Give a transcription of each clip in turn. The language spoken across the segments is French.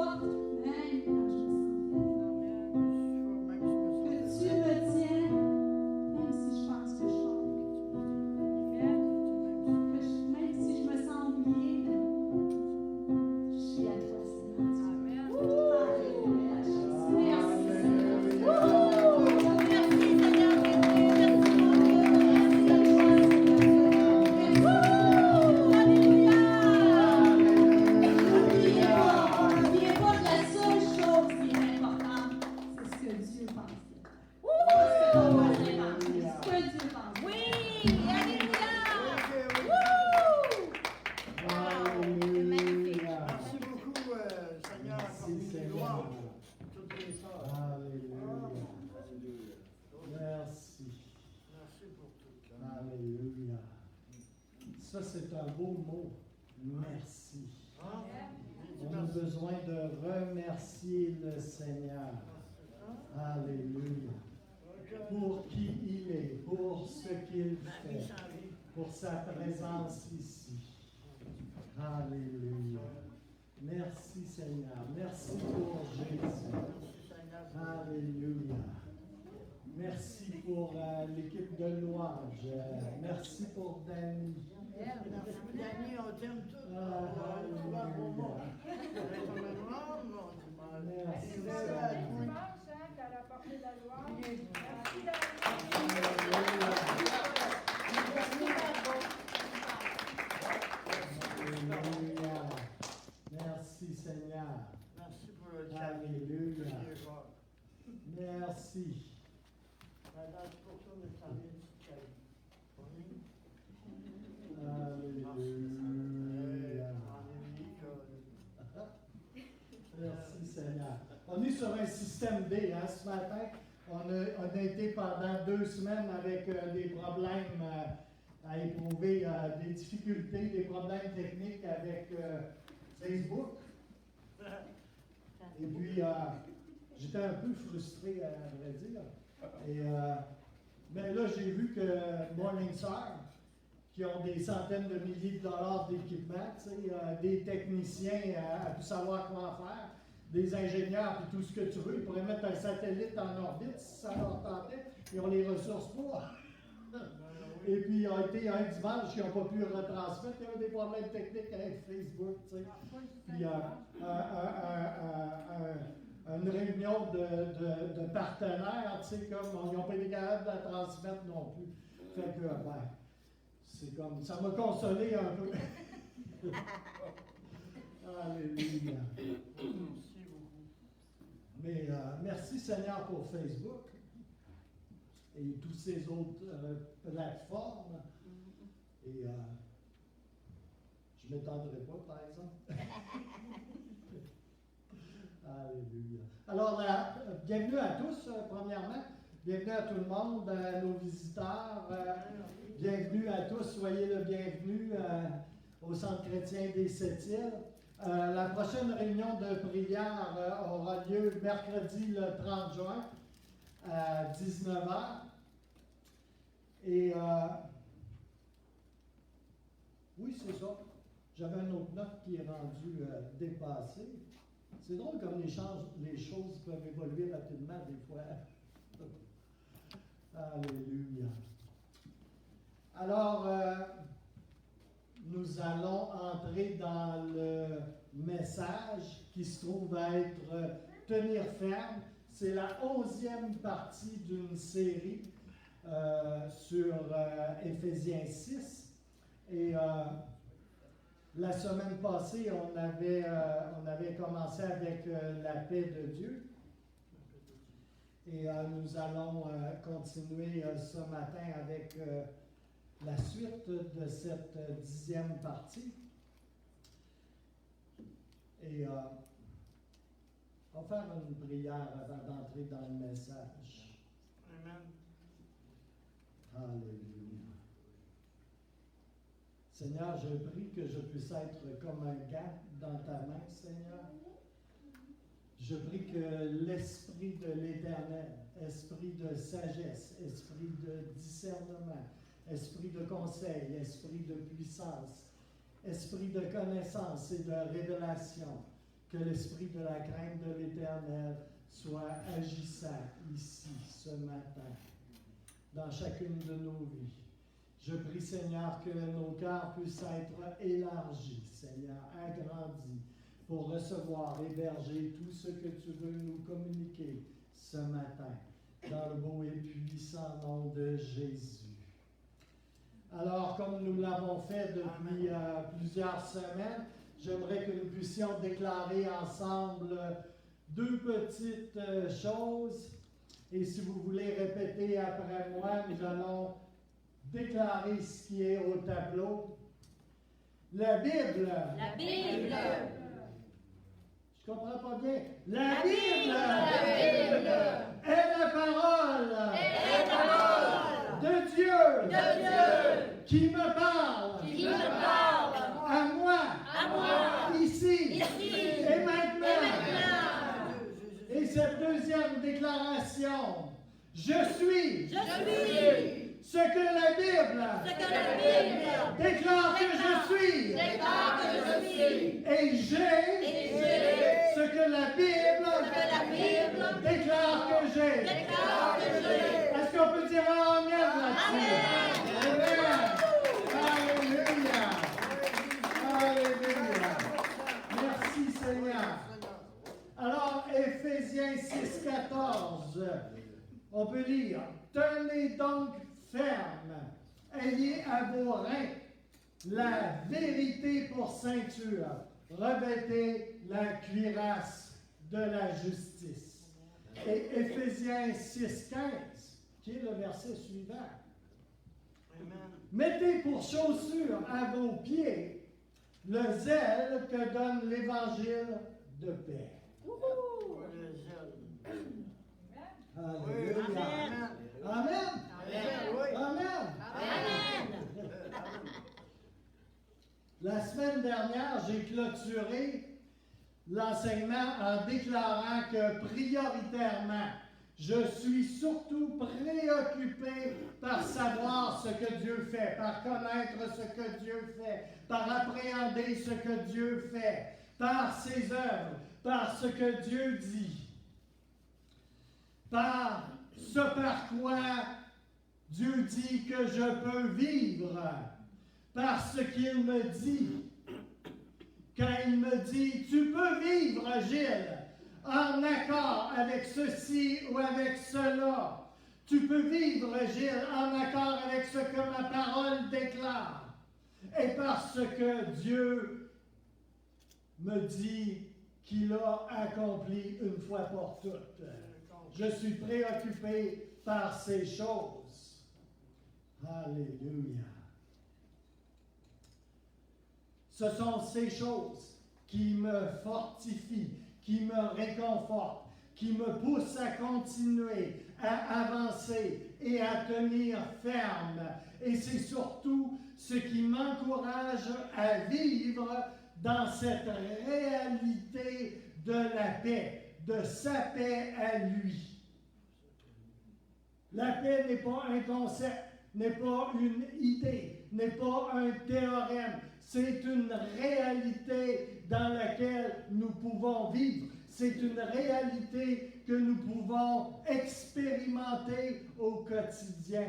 porte, même quand je me sens faible. Que tu me tiennes, même si je pense que je sors. Même si je me sens oubliée, je suis à toi, Seigneur. Alléluia, Jésus. Merci, Seigneur. N'oubliez pas que la seule chose qui est importante, c'est ce que Dieu pense. C'est ce que ton voisin pense. C'est ce que Dieu pense. Oui, alléluia. Alléluia. Merci beaucoup, Seigneur, pour tes gloires. Toutes les sortes. Alléluia. Merci. Merci pour tout. Alléluia. Ça, c'est un beau mot. Merci. On a besoin de remercier le Seigneur. Alléluia. Pour qui il est, pour ce qu'il fait, pour sa présence ici. Alléluia. Merci Seigneur. Merci pour Jésus. Alléluia. Merci pour l'équipe de louange. Merci pour Danny. Danny, on t'aime tous. Merci Seigneur. Qu'elle a porté la gloire. Merci Alléluia. Merci Seigneur. Merci pour le Alléluia. Merci. Alléluia. Merci Seigneur. On est sur un système B, hein, ce matin. On a été pendant 2 semaines avec des problèmes à éprouver, des difficultés, des problèmes techniques avec Facebook. Et puis, j'étais un peu frustré, à vrai dire. Et mais là, j'ai vu que Morningstar, qui ont des centaines de milliers de dollars d'équipement, des techniciens à tout savoir quoi faire, des ingénieurs, puis tout ce que tu veux, ils pourraient mettre un satellite en orbite si ça leur tentait, ils ont les ressources pour. Et puis, il y a été un dimanche qui n'ont pas pu le retransmettre, il y a eu des problèmes techniques avec Facebook, tu sais. Puis, une réunion de partenaires, tu sais, comme ils n'ont pas été capables de la transmettre non plus. Fait que, ben, c'est comme, ça m'a consolé un peu. Alléluia. Merci beaucoup. Mais merci Seigneur pour Facebook et toutes ces autres plateformes. Et je ne m'étendrai pas, par exemple. Alléluia. Alors, bienvenue à tous, premièrement. Bienvenue à tout le monde, à nos visiteurs. Bienvenue à tous, soyez le bienvenu au Centre chrétien des Sept-Îles. La prochaine réunion de prière aura lieu mercredi le 30 juin à 19h. Et oui, c'est ça. J'avais une autre note qui est rendue dépassée. C'est drôle comme les choses peuvent évoluer rapidement des fois. Alléluia. Alors, nous allons entrer dans le message qui se trouve à être tenir ferme. C'est la 11e partie d'une série sur Éphésiens 6. Et la semaine passée, on avait commencé avec la paix de Dieu. Et nous allons continuer ce matin avec la suite de cette 10e partie. Et on va faire une prière avant d'entrer dans le message. Amen. Alléluia. Seigneur, je prie que je puisse être comme un gant dans ta main, Seigneur. Je prie que l'Esprit de l'Éternel, esprit de sagesse, esprit de discernement, esprit de conseil, esprit de puissance, esprit de connaissance et de révélation, Que l'esprit de la crainte de l'Éternel soit agissant ici, ce matin, dans chacune de nos vies. Je prie, Seigneur, que nos cœurs puissent être élargis, Seigneur, agrandis, pour recevoir, héberger tout ce que tu veux nous communiquer ce matin, dans le beau et puissant nom de Jésus. Alors, comme nous l'avons fait depuis plusieurs semaines, j'aimerais que nous puissions déclarer ensemble deux petites choses. Et si vous voulez répéter après moi, nous allons déclarer ce qui est au tableau. La Bible. La Bible. Je ne comprends pas bien. La Bible. La Bible. Est la parole. Est la parole de Dieu. de Dieu. Qui me parle. Qui me parle. À moi. À moi. Ici. Ici. Et maintenant. Et maintenant. Et cette deuxième déclaration. Je suis. Je suis Ce que la Bible. ce que la Bible Déclare que je suis. déclare que je suis. Et j'ai. Et j'ai Ce que la Bible. ce que la Bible Déclare que j'ai. déclare que j'ai. Est-ce qu'on peut dire Amen là-dessus? Amen. Alléluia. Alléluia. Merci Seigneur. Alors, Éphésiens 6,14, on peut lire, tenez donc ferme, ayez à vos reins la vérité pour ceinture, revêtez la cuirasse de la justice. Et Éphésiens 6,15, qui est le verset suivant. Mettez pour chaussure à vos pieds le zèle que donne l'évangile de paix. Alléluia. Amen. Amen. Amen. La semaine dernière, j'ai clôturé l'enseignement en déclarant que prioritairement, je suis surtout préoccupé par savoir ce que Dieu fait, par connaître ce que Dieu fait, par appréhender ce que Dieu fait, par ses œuvres, par ce que Dieu dit, par ce par quoi Dieu dit que je peux vivre, par ce qu'il me dit. Quand il me dit, tu peux vivre, Gilles, en accord avec ceci ou avec cela. Tu peux vivre, Gilles, en accord avec ce que ma parole déclare. Et parce que Dieu me dit qu'il a accompli une fois pour toutes. Je suis préoccupé par ces choses. Alléluia. Ce sont ces choses qui me fortifient, qui me réconfortent, qui me poussent à continuer, à avancer et à tenir ferme. Et c'est surtout ce qui m'encourage à vivre dans cette réalité de la paix, de sa paix à lui. La paix n'est pas un concept, n'est pas une idée, n'est pas un théorème. C'est une réalité dans laquelle nous pouvons vivre. C'est une réalité que nous pouvons expérimenter au quotidien.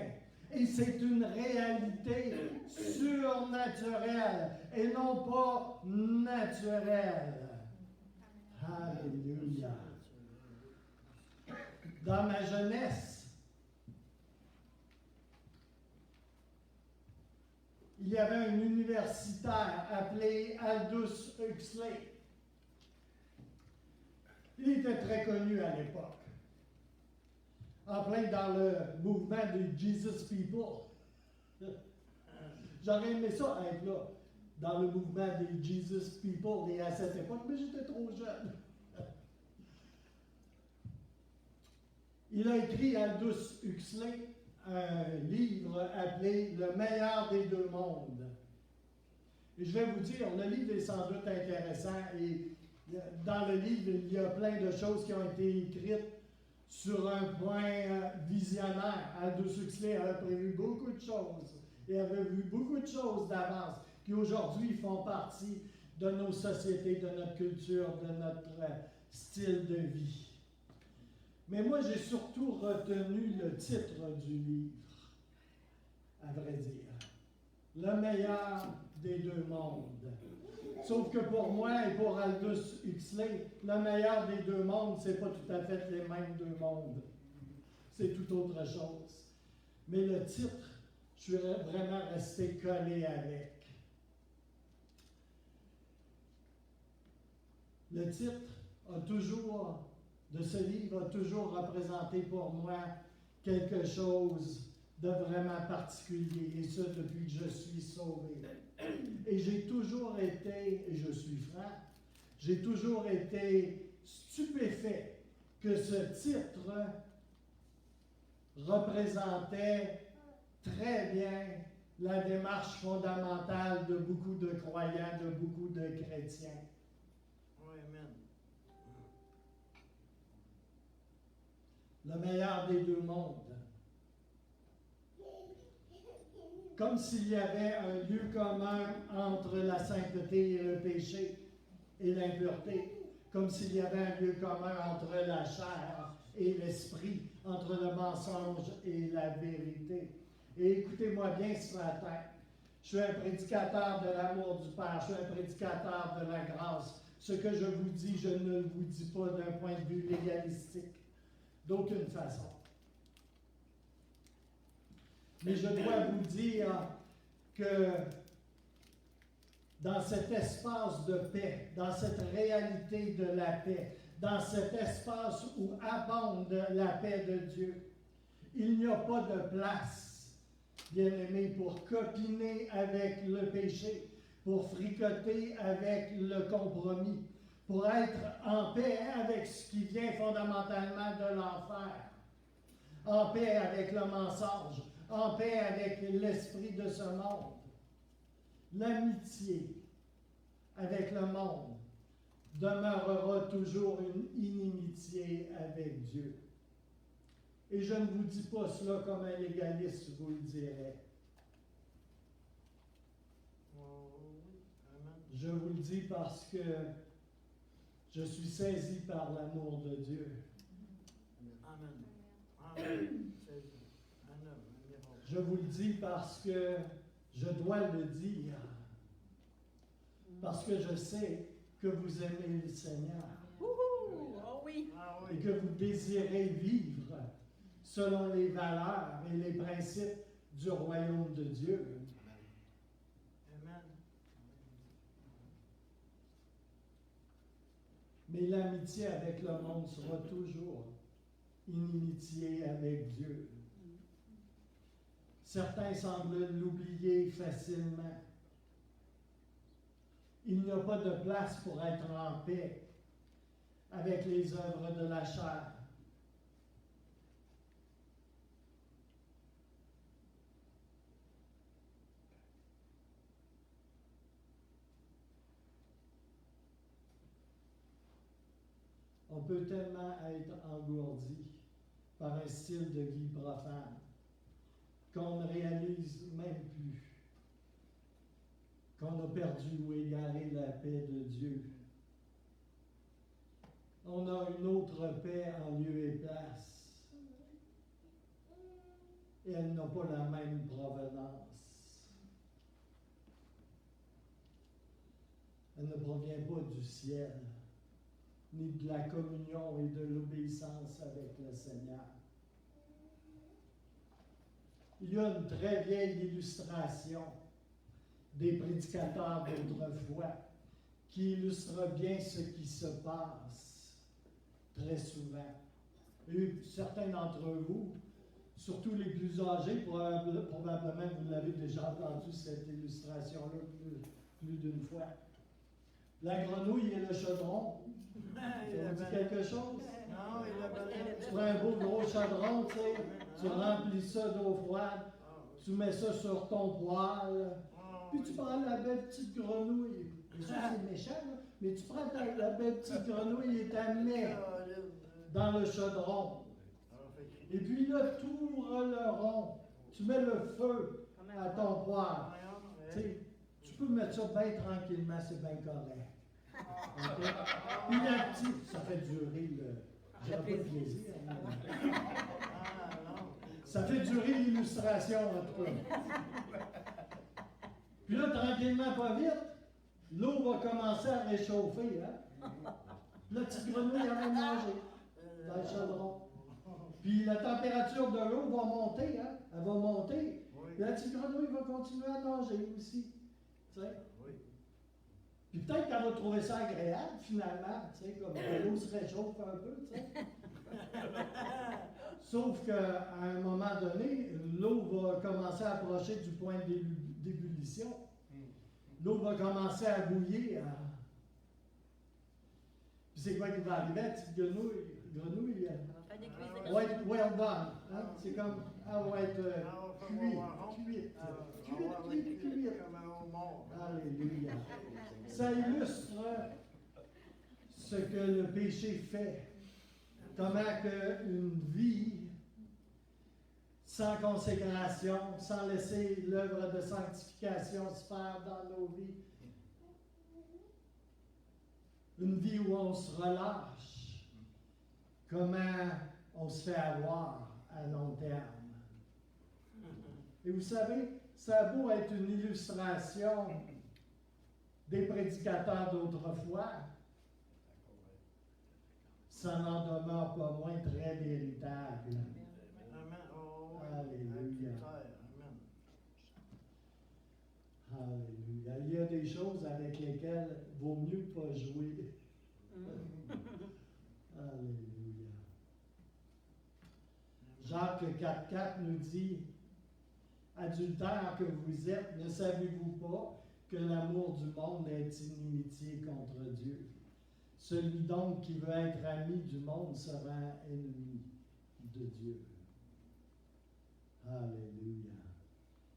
Et c'est une réalité surnaturelle et non pas naturelle. Alléluia. Dans ma jeunesse, il y avait un universitaire appelé Aldous Huxley. Il était très connu à l'époque. En plein dans le mouvement des Jesus People. J'aurais aimé ça être là, dans le mouvement des Jesus People et à cette époque, mais j'étais trop jeune. Il a écrit, Aldous Huxley, un livre appelé « Le meilleur des deux mondes ». Et je vais vous dire, le livre est sans doute intéressant et dans le livre, il y a plein de choses qui ont été écrites sur un point visionnaire. Aldous Huxley avait prévu beaucoup de choses et avait vu beaucoup de choses d'avance qui aujourd'hui font partie de nos sociétés, de notre culture, de notre style de vie. Mais moi, j'ai surtout retenu le titre du livre, à vrai dire. Le meilleur des deux mondes. Sauf que pour moi et pour Aldous Huxley, le meilleur des deux mondes, c'est pas tout à fait les mêmes deux mondes. C'est tout autre chose. Mais le titre, je suis vraiment resté collé avec. Le titre de ce livre a toujours représenté pour moi quelque chose de vraiment particulier, et ça depuis que je suis sauvé. Et j'ai toujours été, et je suis franc, j'ai toujours été stupéfait que ce titre représentait très bien la démarche fondamentale de beaucoup de croyants, de beaucoup de chrétiens. Oui, amen. Le meilleur des deux mondes. Comme s'il y avait un lieu commun entre la sainteté et le péché et l'impureté. Comme s'il y avait un lieu commun entre la chair et l'esprit, entre le mensonge et la vérité. Et écoutez-moi bien ce matin. Je suis un prédicateur de l'amour du Père, je suis un prédicateur de la grâce. Ce que je vous dis, je ne le vous dis pas d'un point de vue légalistique, d'aucune façon. Mais je dois vous dire que dans cet espace de paix, dans cette réalité de la paix, dans cet espace où abonde la paix de Dieu, il n'y a pas de place, bien-aimés, pour copiner avec le péché, pour fricoter avec le compromis, pour être en paix avec ce qui vient fondamentalement de l'enfer, en paix avec le mensonge, en paix avec l'esprit de ce monde. L'amitié avec le monde demeurera toujours une inimitié avec Dieu. Et je ne vous dis pas cela comme un légaliste vous le dirait. Je vous le dis parce que je suis saisi par l'amour de Dieu. Amen. Amen. Je vous le dis parce que je dois le dire. Parce que je sais que vous aimez le Seigneur. Oh oui. Ah Et oui. que vous désirez vivre selon les valeurs et les principes du royaume de Dieu. Amen. Mais l'amitié avec le monde sera toujours inimitié avec Dieu. Certains semblent l'oublier facilement. Il n'y a pas de place pour être en paix avec les œuvres de la chair. On peut tellement être engourdi par un style de vie profane qu'on ne réalise même plus qu'on a perdu ou égaré la paix de Dieu. On a une autre paix en lieu et place. Et elle n'a pas la même provenance. Elle ne provient pas du ciel, ni de la communion et de l'obéissance avec le Seigneur. Il y a une très vieille illustration des prédicateurs d'autrefois qui illustre bien ce qui se passe très souvent. Et certains d'entre vous, surtout les plus âgés, probablement vous l'avez déjà entendu cette illustration-là plus d'une fois. La grenouille et le chaudron. Ça vous dit quelque chose? Non, il a balai. Tu prends un beau gros chaudron, tu sais, tu remplis ça d'eau froide, tu mets ça sur ton poêle, puis tu prends la belle petite grenouille. Et ça, c'est méchant, là. Mais tu prends la belle petite grenouille et tu la mets dans le chaudron. Et puis là, tu ouvres le rond. Tu mets le feu à ton poêle. Tu sais, tu peux mettre ça bien tranquillement, c'est bien correct. OK? Puis la petite, ça fait durer j'aurais pas de plaisir. Ah, non. Ça fait durer l'illustration, en tout cas. Puis là, tranquillement, pas vite, l'eau va commencer à réchauffer. Hein? La petite grenouille, elle va manger dans le chaudron. Puis la température de l'eau va monter. Hein? Elle va monter. Oui. Puis la petite grenouille va continuer à nager aussi. Tu sais? Oui. Puis peut-être qu'elle va trouver ça agréable, finalement, tu sais, comme que l'eau se réchauffe un peu, tu sais. Sauf qu'à un moment donné, l'eau va commencer à approcher du point d'ébullition. L'eau va commencer à bouillir. Puis c'est quoi qui va arriver? La petite grenouille On va faire des cuisines. va être well done. Hein? C'est comme, elle va être cuite. Comme un homard. Alléluia. Ça illustre ce que le péché fait. Comment qu'une vie sans consécration, sans laisser l'œuvre de sanctification se faire dans nos vies, une vie où on se relâche, comment on se fait avoir à long terme. Et vous savez, ça a beau être une illustration des prédicateurs d'autrefois, ça n'en demeure pas moins très véritable. Amen. Oh, oui. Alléluia. Amen. Alléluia. Il y a des choses avec lesquelles il vaut mieux pas jouer. Alléluia. Jacques 4,4 nous dit, adultères que vous êtes, ne savez-vous pas que l'amour du monde est inimitié contre Dieu? Celui donc qui veut être ami du monde sera ennemi de Dieu. Alléluia.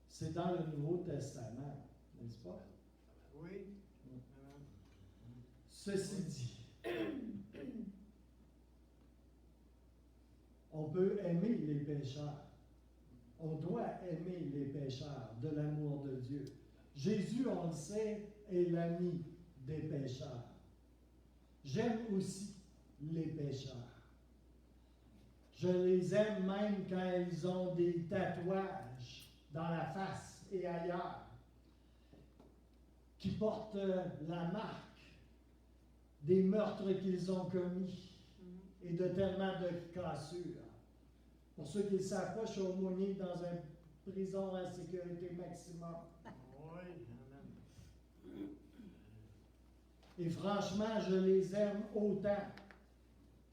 C'est dans le Nouveau Testament, n'est-ce pas? Oui. Ceci dit, on peut aimer les pécheurs. On doit aimer les pécheurs de l'amour de Dieu. Jésus, on le sait, est l'ami des pécheurs. J'aime aussi les pécheurs. Je les aime même quand ils ont des tatouages dans la face et ailleurs, qui portent la marque des meurtres qu'ils ont commis et de tellement de cassures. Pour ceux qui ne le savent pas, je suis aumônier dans une prison à sécurité maximum. Oui. Amen. Et franchement, je les aime autant,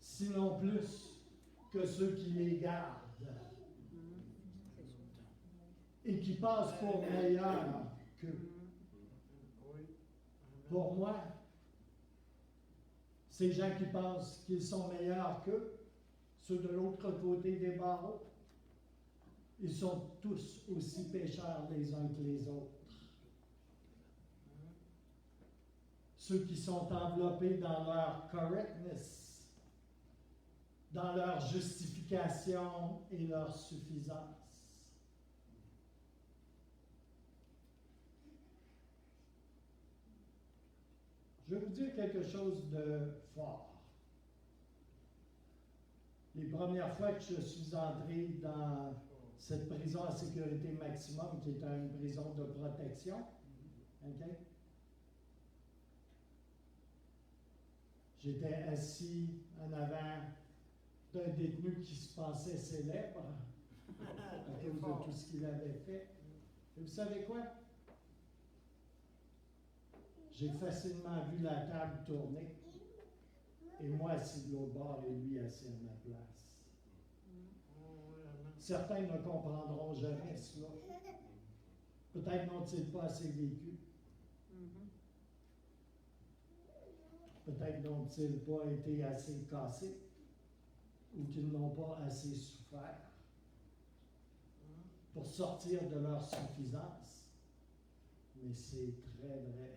sinon plus, que ceux qui les gardent et qui passent pour meilleurs qu'eux. Oui. Pour moi, ces gens qui pensent qu'ils sont meilleurs qu'eux, ceux de l'autre côté des barreaux, ils sont tous aussi pécheurs les uns que les autres. Ceux qui sont enveloppés dans leur correctness, dans leur justification et leur suffisance. Je vais vous dire quelque chose de fort. Les premières fois que je suis entré dans cette prison à sécurité maximum, qui est une prison de protection, OK? J'étais assis en avant d'un détenu qui se pensait célèbre à cause de tout ce qu'il avait fait. Et vous savez quoi? J'ai facilement vu la table tourner et moi assis de l'autre bord et lui assis à ma place. Certains ne comprendront jamais cela. Peut-être n'ont-ils pas assez vécu. Peut-être n'ont-ils pas été assez cassés ou qu'ils n'ont pas assez souffert pour sortir de leur suffisance. Mais c'est très vrai.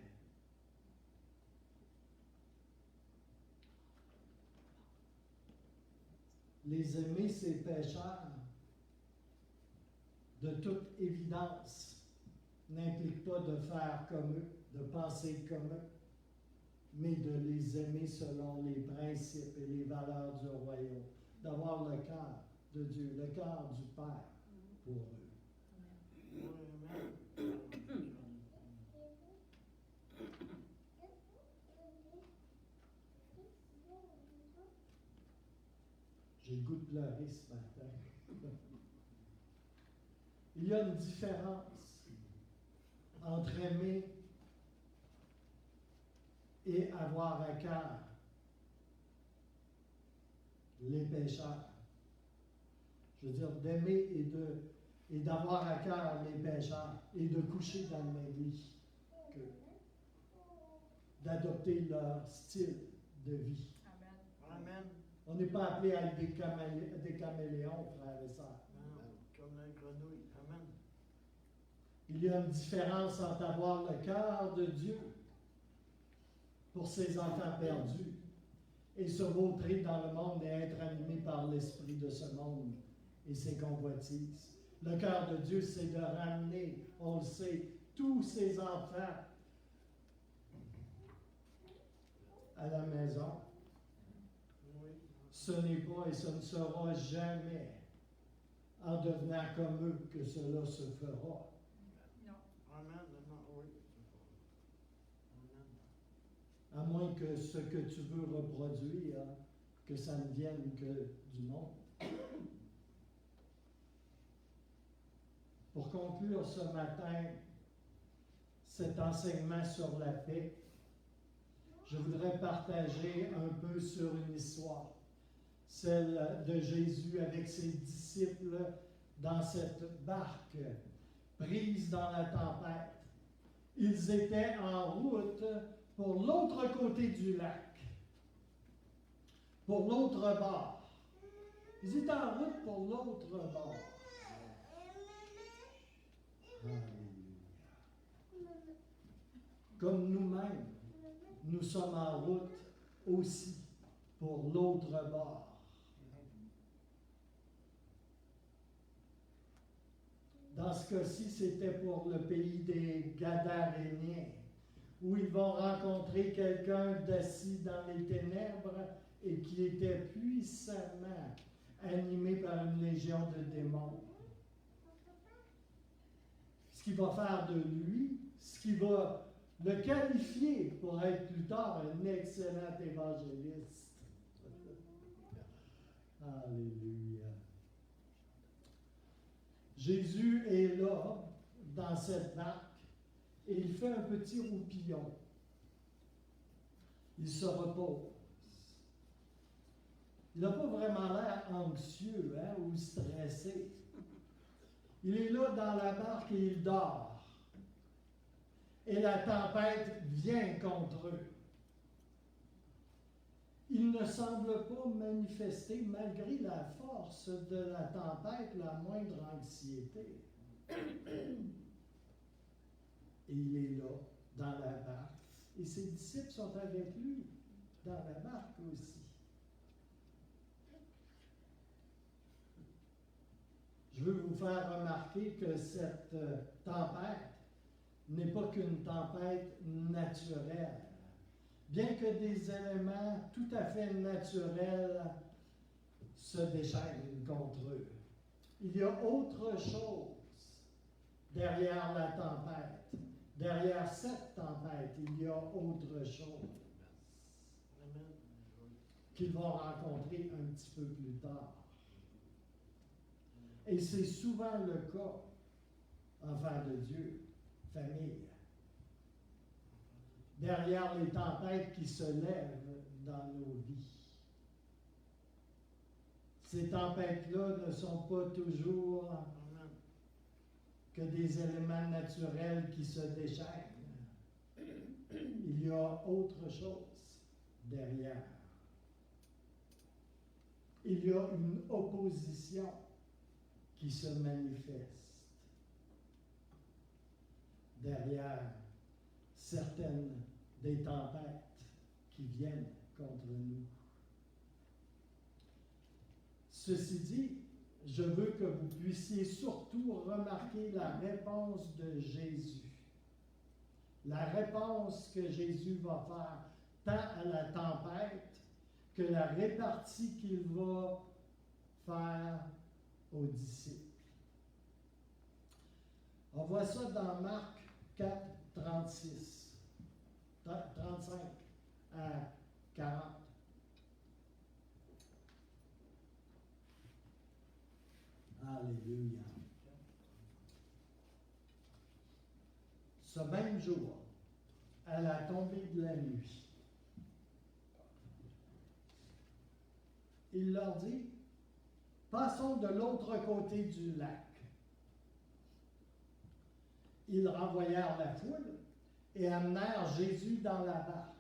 Les aimer, ces pécheurs, de toute évidence, n'implique pas de faire comme eux, de penser comme eux, mais de les aimer selon les principes et les valeurs du royaume, d'avoir le cœur de Dieu, le cœur du Père pour eux. J'ai le goût de pleurer ce matin. Il y a une différence entre aimer et avoir à cœur les pécheurs. Je veux dire, d'aimer et d'avoir à cœur les pécheurs et de coucher dans le même lit qu'eux, d'adopter leur style de vie. Amen. On n'est pas appelé à être des caméléons, frères et sœurs. Comme la grenouille. Amen. Il y a une différence entre avoir le cœur de Dieu pour ses enfants perdus et se vautrer dans le monde et être animé par l'esprit de ce monde et ses convoitises. Le cœur de Dieu, c'est de ramener, on le sait, tous ses enfants à la maison. Oui. Ce n'est pas et ce ne sera jamais en devenant comme eux que cela se fera. Amen. Non, oui. Amen. À moins que ce que tu veux reproduire, que ça ne vienne que du monde. Pour conclure ce matin cet enseignement sur la paix, je voudrais partager un peu sur une histoire, celle de Jésus avec ses disciples dans cette barque prise dans la tempête. Ils étaient en route pour l'autre côté du lac, pour l'autre bord. Ils étaient en route pour l'autre bord. Alléluia. Comme nous-mêmes, nous sommes en route aussi pour l'autre bord. Dans ce cas-ci, c'était pour le pays des Gadaréniens, où ils vont rencontrer quelqu'un d'assis dans les ténèbres et qui était puissamment animé par une légion de démons. Ce qui va faire de lui, ce qui va le qualifier pour être plus tard un excellent évangéliste. Alléluia. Jésus est là, dans cette barque, et il fait un petit roupillon. Il se repose. Il n'a pas vraiment l'air anxieux ou stressé. Il est là dans la barque et il dort. Et la tempête vient contre eux. Il ne semble pas manifester, malgré la force de la tempête, la moindre anxiété. Et il est là, dans la barque. Et ses disciples sont avec lui, dans la barque aussi. Je veux vous faire remarquer que cette tempête n'est pas qu'une tempête naturelle. Bien que des éléments tout à fait naturels se déchaînent contre eux, il y a autre chose derrière la tempête. Derrière cette tempête, il y a autre chose qu'ils vont rencontrer un petit peu plus tard. Et c'est souvent le cas, enfants de Dieu, famille. Derrière les tempêtes qui se lèvent dans nos vies. Ces tempêtes-là ne sont pas toujours que des éléments naturels qui se déchaînent. Il y a autre chose derrière. Il y a une opposition qui se manifeste derrière certaines des tempêtes qui viennent contre nous. Ceci dit, je veux que vous puissiez surtout remarquer la réponse de Jésus. La réponse que Jésus va faire tant à la tempête que la répartie qu'il va faire aux disciples. On voit ça dans Marc 4, 36, 35 à 40. Alléluia. Ce même jour, à la tombée de la nuit, il leur dit, passons de l'autre côté du lac. Ils renvoyèrent la foule et amenèrent Jésus dans la barque.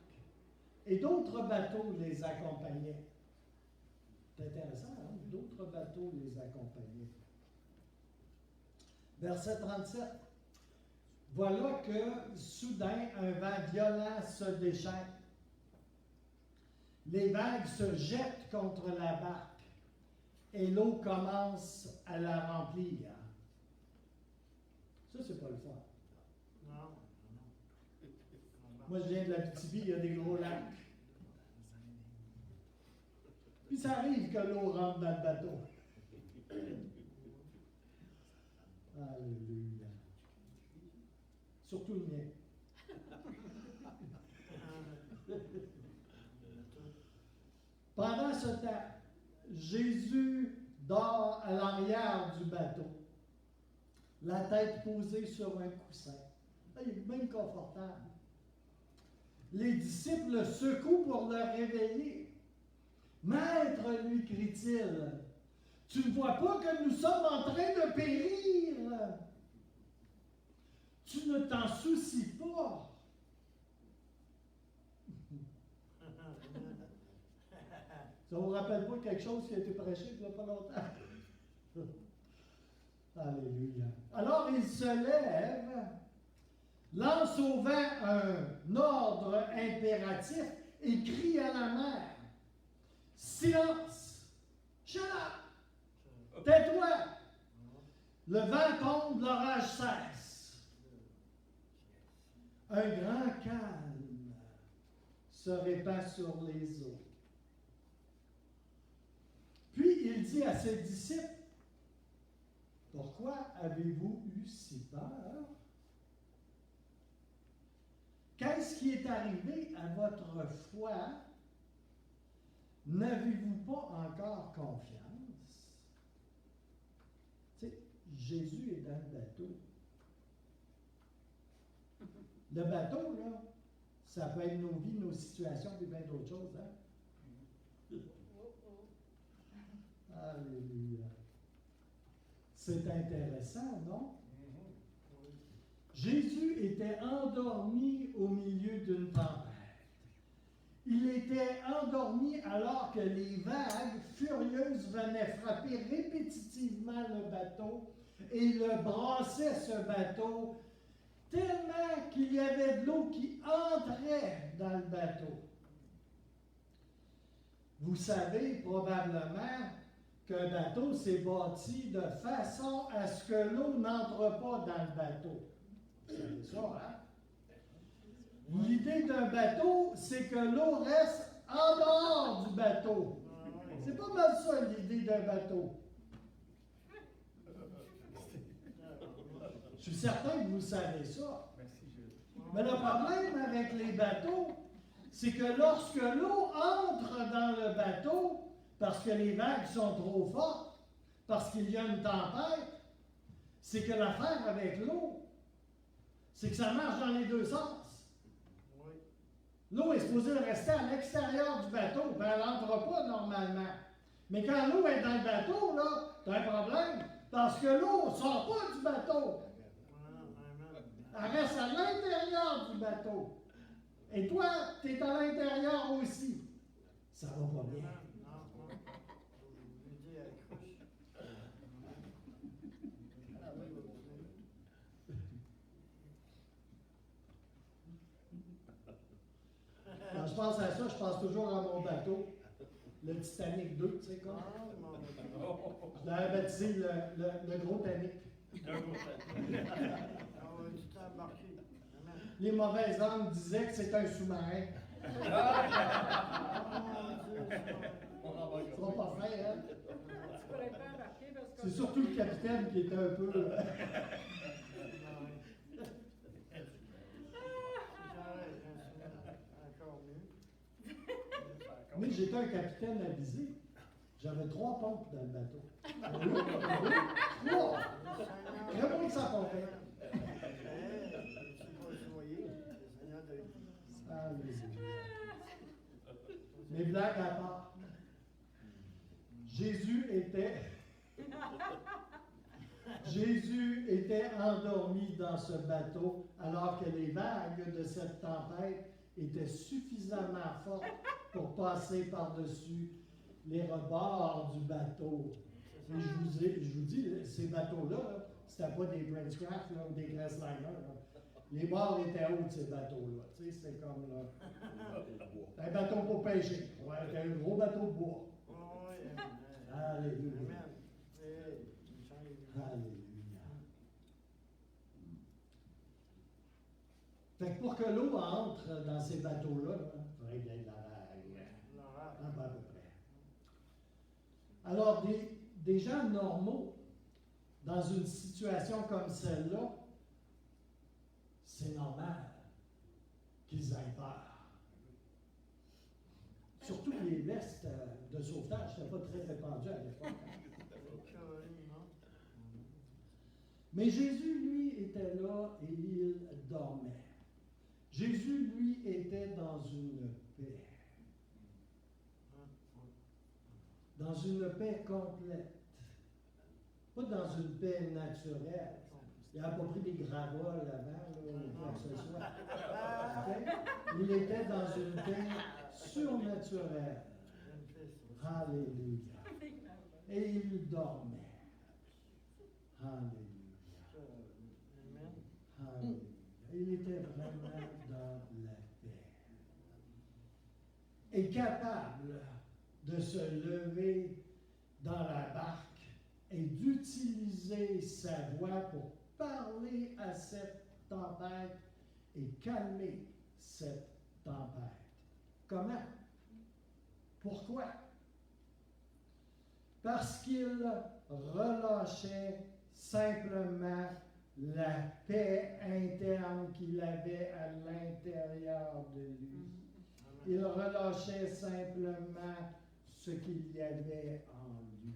Et d'autres bateaux les accompagnaient. C'est intéressant, hein? D'autres bateaux les accompagnaient. Verset 37. Voilà que soudain un vent violent se déchaîne. Les vagues se jettent contre la barque et l'eau commence à la remplir. Ça, c'est pas le fun. Non. Moi, je viens de la Abitibi, il y a des gros lacs. Puis ça arrive que l'eau rentre dans le bateau. Alléluia. Surtout le mien. Pendant ce temps, Jésus dort à l'arrière du bateau, la tête posée sur un coussin. Il est même confortable. Les disciples le secouent pour le réveiller. Maître, lui crie-t-il, tu ne vois pas que nous sommes en train de périr? Tu ne t'en soucies pas. Ça ne vous rappelle pas quelque chose qui a été prêché il n'y a pas longtemps? Alléluia. Alors il se lève, lance au vent un ordre impératif et crie à la mer. Silence! Shut up! Tais-toi! Le vent tombe, l'orage cesse. Un grand calme se répand sur les eaux. Puis il dit à ses disciples, pourquoi avez-vous eu si peur? Qu'est-ce qui est arrivé à votre foi? N'avez-vous pas encore confiance? Tu sais, Jésus est dans le bateau. Le bateau, là, ça peut être nos vies, nos situations, et bien d'autres choses, hein? Alléluia. C'est intéressant, non? Jésus était endormi au milieu d'une tempête. Il était endormi alors que les vagues furieuses venaient frapper répétitivement le bateau et le brassaient, ce bateau, tellement qu'il y avait de l'eau qui entrait dans le bateau. Vous savez probablement qu'un bateau s'est bâti de façon à ce que l'eau n'entre pas dans le bateau. Vous savez ça, hein? L'idée d'un bateau, c'est que l'eau reste en dehors du bateau. C'est pas mal ça, l'idée d'un bateau. Je suis certain que vous savez ça. Mais le problème avec les bateaux, c'est que lorsque l'eau entre dans le bateau, parce que les vagues sont trop fortes, parce qu'il y a une tempête, c'est que l'affaire avec l'eau, c'est que ça marche dans les deux sens. L'eau est supposée rester à l'extérieur du bateau, ben elle n'entre pas normalement. Mais quand l'eau est dans le bateau, là, tu as un problème, parce que l'eau ne sort pas du bateau. Elle reste à l'intérieur du bateau. Et toi, tu es à l'intérieur aussi. Ça va pas bien. Quand je pense à ça, je pense toujours à mon bateau. le Titanic 2, tu sais quoi? Ah, je m'en vais. Je l'avais baptisé le gros Titanic. Ah ouais, tu t'es embarqué. Amen. Les mauvaises langues disaient que c'était un sous-marin. Ah, Dieu, Ils seront pas faits, hein? Tu pourrais pas embarquer parce que. C'est surtout le capitaine qui était un peu. Encore mieux. Mais j'étais un capitaine avisé. J'avais 3 pompes dans le bateau. 3! Très bon que ça pompait. Mais blague à part. Jésus était endormi dans ce bateau alors que les vagues de cette tempête étaient suffisamment fortes pour passer par-dessus les rebords du bateau. Et je vous dis, ces bateaux-là, là, c'était pas des Princecraft ou des Crestliner. Les bords étaient hauts de ces bateaux-là. Tu sais, c'est comme là. Un bateau pour pêcher. Ouais, c'était un gros bateau de bois. Alléluia. Alléluia. Fait que pour que l'eau entre dans ces bateaux-là, il faudrait bien de la vague. À peu près. Alors, des gens normaux, dans une situation comme celle-là, c'est normal qu'ils aient peur. Surtout que les vestes de sauvetage n'étaient pas très répandues à l'époque. Mais Jésus, lui, était là et il dormait. Jésus, lui, était dans une paix. Dans une paix complète. Pas dans une paix naturelle. Il n'a pas pris des gravoles avant, ou quoi que ce soit. Okay? Il était dans une paix surnaturelle. Alléluia. Et il dormait. Alléluia. Alléluia. Il était vraiment dans la paix. Et capable de se lever dans la barque et d'utiliser sa voix pour parler à cette tempête et calmer cette tempête. Comment? Pourquoi? Parce qu'il relâchait simplement la paix interne qu'il avait à l'intérieur de lui. Il relâchait simplement ce qu'il y avait en lui.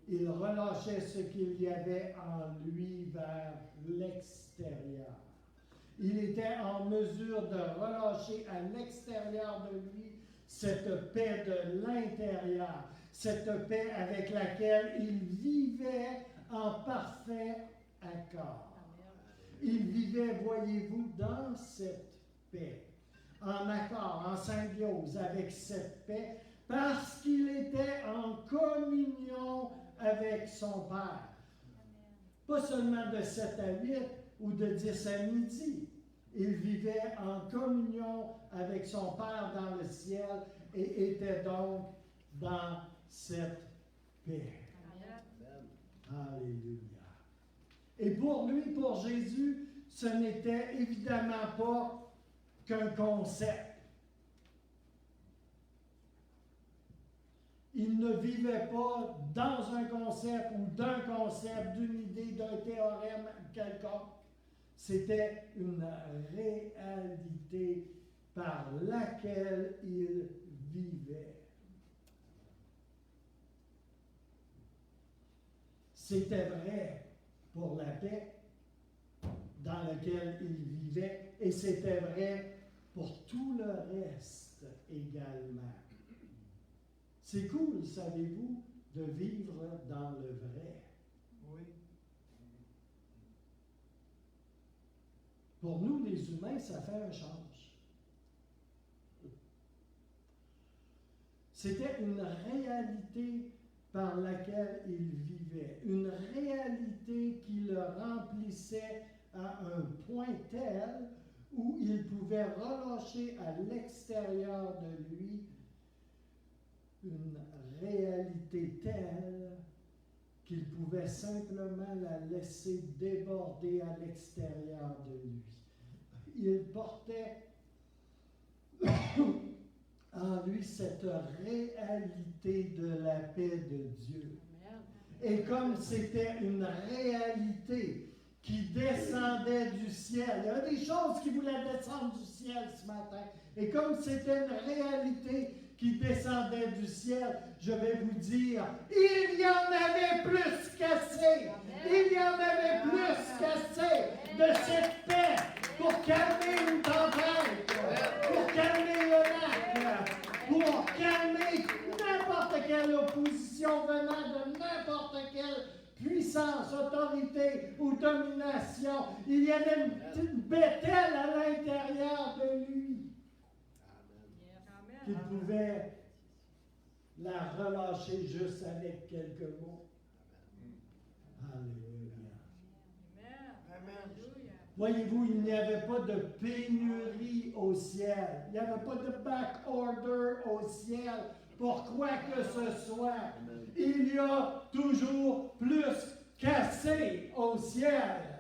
Il relâchait ce qu'il y avait en lui vers l'extérieur. Il était en mesure de relâcher à l'extérieur de lui cette paix de l'intérieur, cette paix avec laquelle il vivait en parfait accord. Il vivait, voyez-vous, dans cette paix, en accord, en symbiose avec cette paix, parce qu'il était en communion avec son Père. Pas seulement de 7 à 8 ou de 10 à midi. Il vivait en communion avec son Père dans le ciel et était donc dans cette paix. Alléluia. Et pour lui, pour Jésus, ce n'était évidemment pas qu'un concept. Il ne vivait pas dans un concept ou d'un concept, d'une idée, d'un théorème quelconque. C'était une réalité par laquelle il vivait. C'était vrai pour la paix dans laquelle il vivait et c'était vrai pour tout le reste également. C'est cool, savez-vous, de vivre dans le vrai. Oui. Pour nous, les humains, ça fait un change. C'était une réalité par laquelle il vivait, une réalité qui le remplissait à un point tel où il pouvait relâcher à l'extérieur de lui une réalité telle qu'il pouvait simplement la laisser déborder à l'extérieur de lui. Il portait en lui cette réalité de la paix de Dieu. Et comme c'était une réalité qui descendait du ciel, il y avait des choses qui voulaient descendre du ciel ce matin. Et comme c'était une réalité qui descendait du ciel, je vais vous dire, il y en avait plus qu'assez. Il y en avait plus qu'assez de cette paix pour calmer une tempête, pour calmer le lac, pour calmer n'importe quelle opposition venant de n'importe quelle puissance, autorité ou domination. Il y avait une paix telle à l'intérieur de lui qu'il pouvait la relâcher juste avec quelques mots. Alléluia. Amen. Voyez-vous, il n'y avait pas de pénurie au ciel. Il n'y avait pas de back order au ciel pour quoi que ce soit. Il y a toujours plus qu'assez au ciel.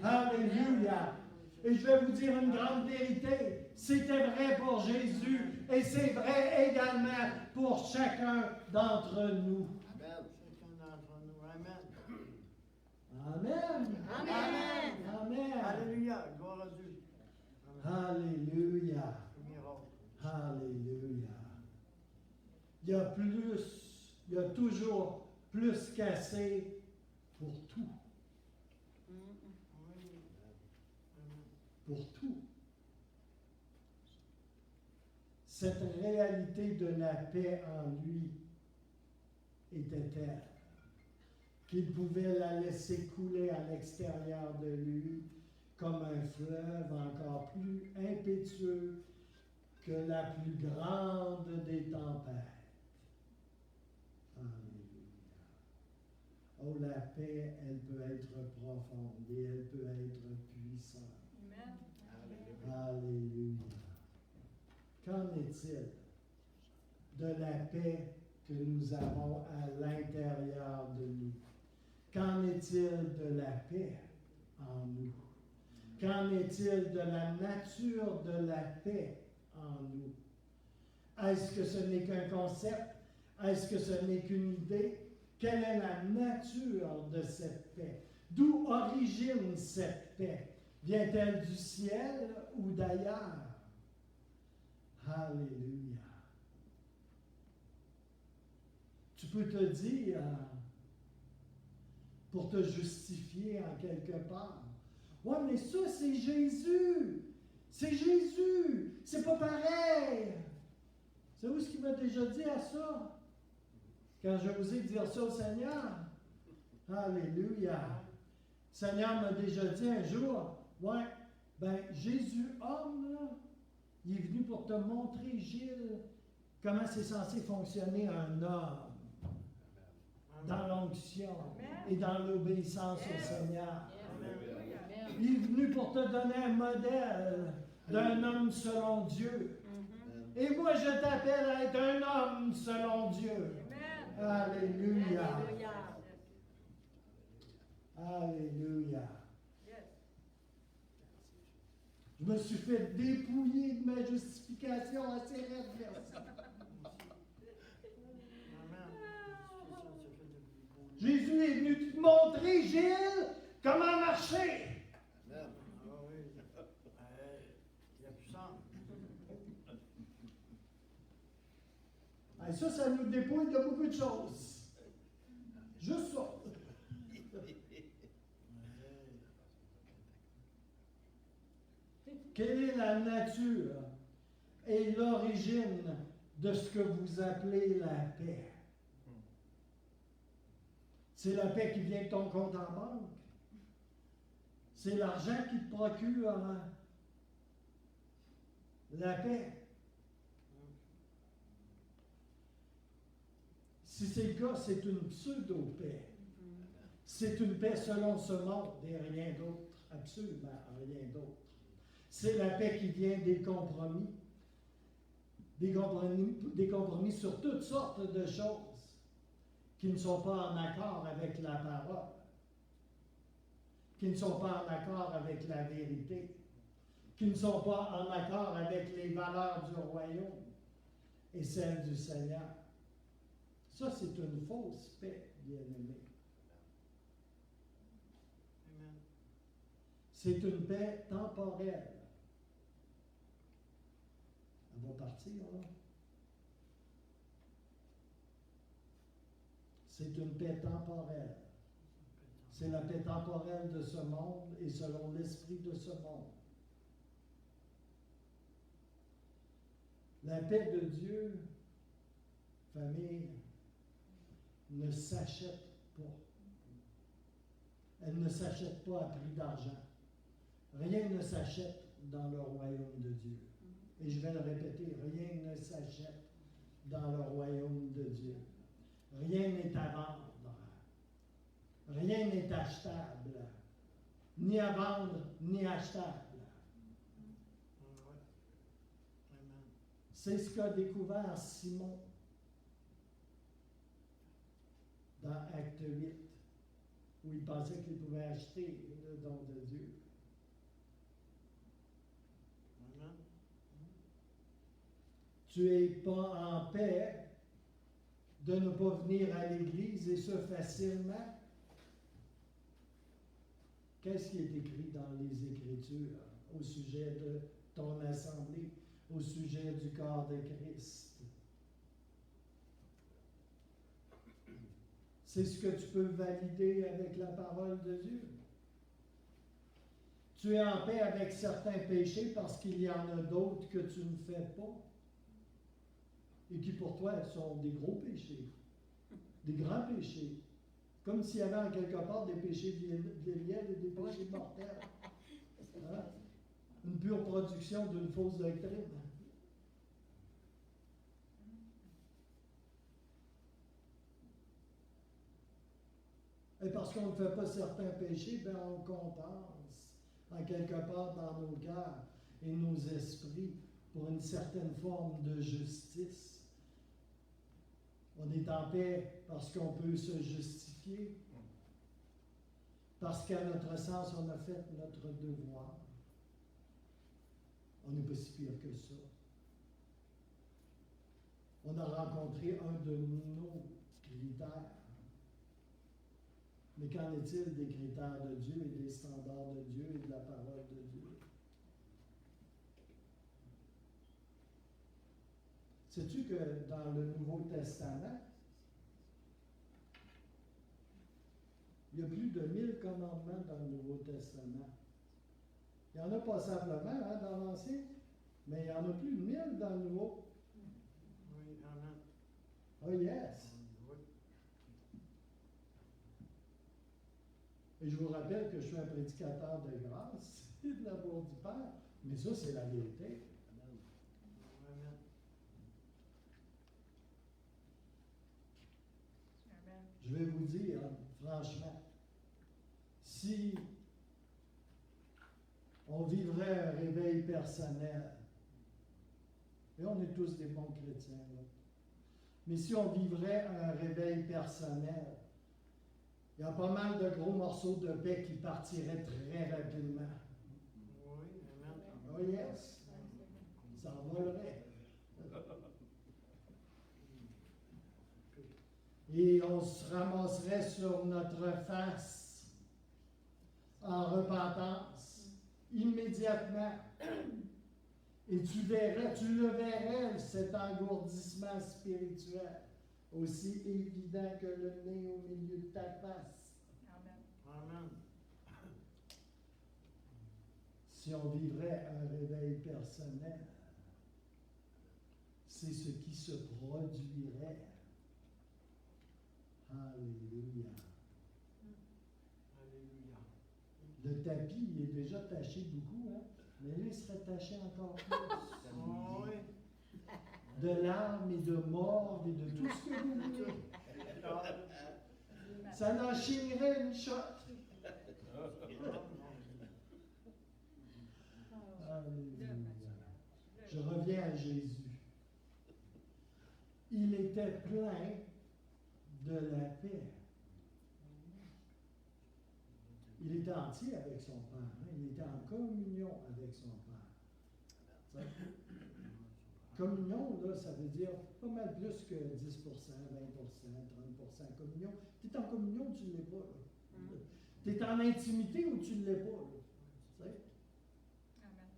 Alléluia. Et je vais vous dire une grande vérité. C'était vrai pour Jésus et c'est vrai également pour chacun d'entre nous. Chacun d'entre nous. Amen. Amen. Amen. Amen. Alléluia. Gloire à Dieu. Alléluia. Miracle. Alléluia. Il y a toujours plus qu'assez pour tout. Pour tout. Cette réalité de la paix en lui était telle qu'il pouvait la laisser couler à l'extérieur de lui comme un fleuve encore plus impétueux que la plus grande des tempêtes. Alléluia. Oh, la paix, elle peut être profonde et elle peut être puissante. Alléluia. Qu'en est-il de la paix que nous avons à l'intérieur de nous? Qu'en est-il de la paix en nous? Qu'en est-il de la nature de la paix en nous? Est-ce que ce n'est qu'un concept? Est-ce que ce n'est qu'une idée? Quelle est la nature de cette paix? D'où origine cette paix? Vient-elle du ciel ou d'ailleurs? Alléluia. Tu peux te dire, pour te justifier en quelque part, ouais, mais ça, c'est Jésus. C'est Jésus. C'est pas pareil. Savez-vous ce qu'il m'a déjà dit à ça? Quand je vous ai dit ça au Seigneur? Alléluia. Le Seigneur m'a déjà dit un jour, ouais, ben Jésus, homme, là, il est venu pour te montrer, Gilles, comment c'est censé fonctionner un homme dans l'onction et dans l'obéissance au Seigneur. Il est venu pour te donner un modèle d'un homme selon Dieu. Et moi, je t'appelle à être un homme selon Dieu. Alléluia. Alléluia. Je me suis fait dépouiller de ma justification assez raide, merci. Jésus est venu te montrer, Gilles, comment marcher. Ah oui. Il y a puissance. Ça nous dépouille de beaucoup de choses. Juste ça. Quelle est la nature et l'origine de ce que vous appelez la paix? C'est la paix qui vient de ton compte en banque. C'est l'argent qui te procure la paix. Si c'est le cas, c'est une pseudo-paix. C'est une paix selon ce monde et rien d'autre. Absolument rien d'autre. C'est la paix qui vient des compromis est sur toutes sortes de choses qui ne sont pas en accord avec la parole, qui ne sont pas en accord avec la vérité, qui ne sont pas en accord avec les valeurs du royaume et celles du Seigneur. Ça, c'est une fausse paix, bien-aimés. Amen. C'est une paix temporelle. Elle va partir, là. C'est une paix temporelle. C'est la paix temporelle de ce monde et selon l'esprit de ce monde. La paix de Dieu, famille, ne s'achète pas. Elle ne s'achète pas à prix d'argent. Rien ne s'achète dans le royaume de Dieu. Et je vais le répéter, rien ne s'achète dans le royaume de Dieu. Rien n'est à vendre. Rien n'est achetable. Ni à vendre, ni achetable. Amen. C'est ce qu'a découvert Simon dans Acte 8, où il pensait qu'il pouvait acheter le don de Dieu. Amen. Tu n'es pas en paix de ne pas venir à l'Église et ce facilement. Qu'est-ce qui est écrit dans les Écritures au sujet de ton assemblée, au sujet du corps de Christ? C'est ce que tu peux valider avec la parole de Dieu. Tu es en paix avec certains péchés parce qu'il y en a d'autres que tu ne fais pas et qui pour toi sont des gros péchés, des grands péchés. Comme s'il y avait en quelque part des péchés vieilliels et des péchés mortels. Hein? Une pure production d'une fausse doctrine. Et parce qu'on ne fait pas certains péchés, ben on compense en quelque part dans nos cœurs et nos esprits pour une certaine forme de justice. On est en paix parce qu'on peut se justifier, parce qu'à notre sens, on a fait notre devoir. On n'est pas si pire que ça. On a rencontré un de nos critères. Mais qu'en est-il des critères de Dieu et des standards de Dieu et de la parole de Dieu? Sais-tu que dans le Nouveau Testament, il y a plus de 1000 commandements dans le Nouveau Testament. Il n'y en a pas simplement dans l'Ancien, mais il y en a plus de 1000 dans le Nouveau. Oui, amen. Oh yes! Oui. Et je vous rappelle que je suis un prédicateur de grâce et de l'amour du Père, mais ça, c'est la vérité. Amen. Amen. Je vais vous dire, franchement, si on vivrait un réveil personnel, et on est tous des bons chrétiens, là, mais si on vivrait un réveil personnel, il y a pas mal de gros morceaux de paix qui partiraient très rapidement. Oui, amen. Oh yes, ça envolerait. Et on se ramasserait sur notre face en repentance immédiatement. Et tu le verrais, cet engourdissement spirituel, aussi évident que le nez au milieu de ta face. Amen. Amen. Si on vivrait un réveil personnel, c'est ce qui se produirait. Alléluia. Alléluia. Le tapis, il est déjà taché beaucoup, hein? Mais là, il serait taché encore plus. Oh, oui. De larmes et de morve et de tout ce que vous voulez. Ça l'enchaînerait une shot. Alléluia. Je reviens à Jésus. il était plein de la paix. Il était entier avec son Père. Hein? Il était en communion avec son Père. Ça, communion, là, ça veut dire pas mal plus que 10%, 20%, 30%. Communion. Tu es en communion ou tu ne l'es pas. Tu es en intimité ou tu ne l'es pas. Là. Amen.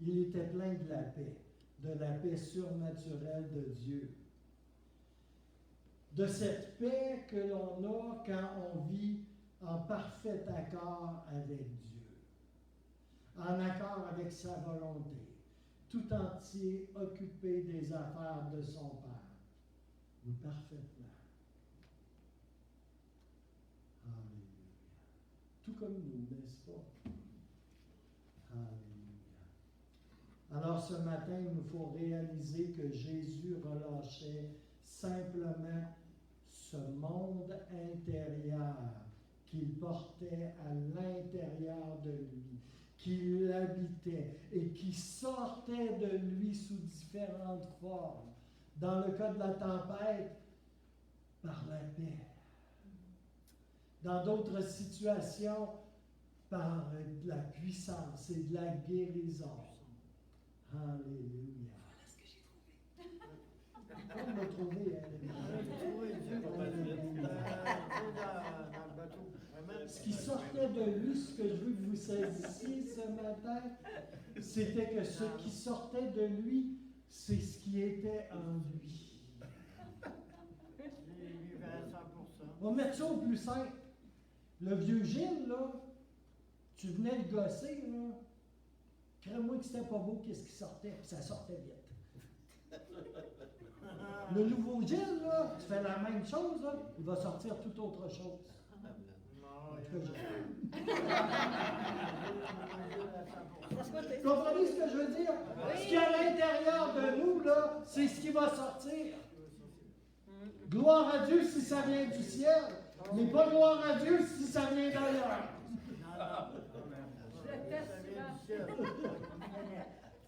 Il était plein de la paix surnaturelle de Dieu. De cette paix que l'on a quand on vit en parfait accord avec Dieu, en accord avec sa volonté, tout entier occupé des affaires de son Père. Une parfaite paix. Alléluia. Tout comme nous, n'est-ce pas? Alléluia. Alors ce matin, il nous faut réaliser que Jésus relâchait simplement ce monde intérieur qu'il portait à l'intérieur de lui, qui l'habitait et qui sortait de lui sous différentes formes. Dans le cas de la tempête, par la paix. Dans d'autres situations, par de la puissance et de la guérison. Alléluia. On m'a trouvé, ce qui sortait de lui, ce que je veux que vous saisissiez ce matin, c'était que ce qui sortait de lui, c'est ce qui était en lui. On va mettre ça au plus simple. Le vieux Gilles, là, tu venais le gosser, là, crée-moi que c'était pas beau, qu'est-ce qui sortait, puis ça sortait vite. Le nouveau Gilles, là, tu fais la même chose, là, il va sortir tout autre chose. Comprenez ce que je veux dire? Ce qui est à l'intérieur de nous, là, c'est ce qui va sortir. Gloire à Dieu si ça vient du ciel, mais pas gloire à Dieu si ça vient d'ailleurs.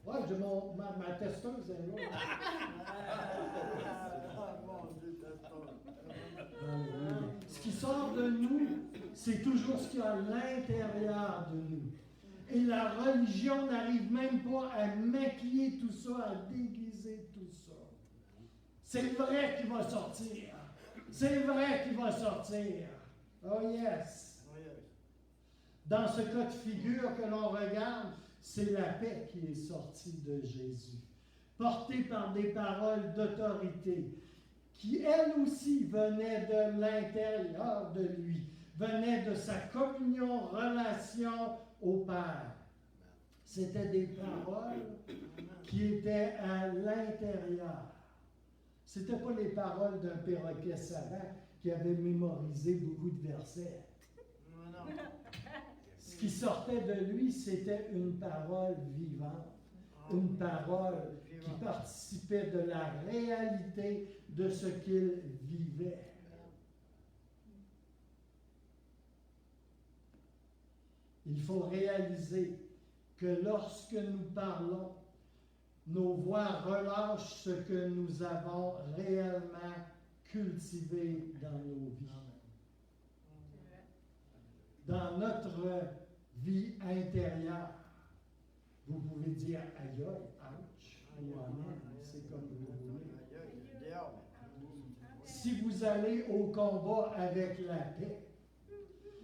Ouais, j'ai ma testeuse est là. Ce qui sort de nous, c'est toujours ce qu'il y a à l'intérieur de nous. Et la religion n'arrive même pas à maquiller tout ça, à déguiser tout ça. C'est vrai qu'il va sortir. C'est vrai qu'il va sortir. Oh yes. Dans ce cas de figure que l'on regarde, c'est la paix qui est sortie de Jésus, portée par des paroles d'autorité, qui elles aussi venaient de l'intérieur de lui, venaient de sa communion, relation au Père. C'était des paroles qui étaient à l'intérieur. Ce n'étaient pas les paroles d'un perroquet savant qui avait mémorisé beaucoup de versets. Ce qui sortait de lui, c'était une parole vivante, une parole qui participait de la réalité de ce qu'il vivait. Il faut réaliser que lorsque nous parlons, nos voix relâchent ce que nous avons réellement cultivé dans nos vies. Dans notre vie intérieure, vous pouvez dire aïe, ouch, ou amen, c'est comme vous voulez. Si vous allez au combat avec la paix,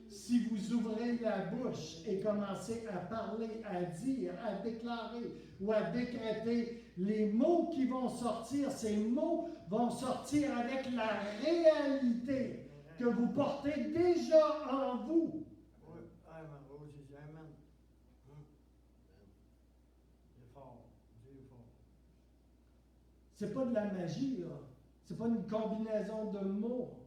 si vous ouvrez la bouche et commencez à parler, à dire, à déclarer ou à décréter, les mots qui vont sortir, ces mots vont sortir avec la réalité que vous portez déjà en vous. C'est pas de la magie, là. C'est pas une combinaison de mots.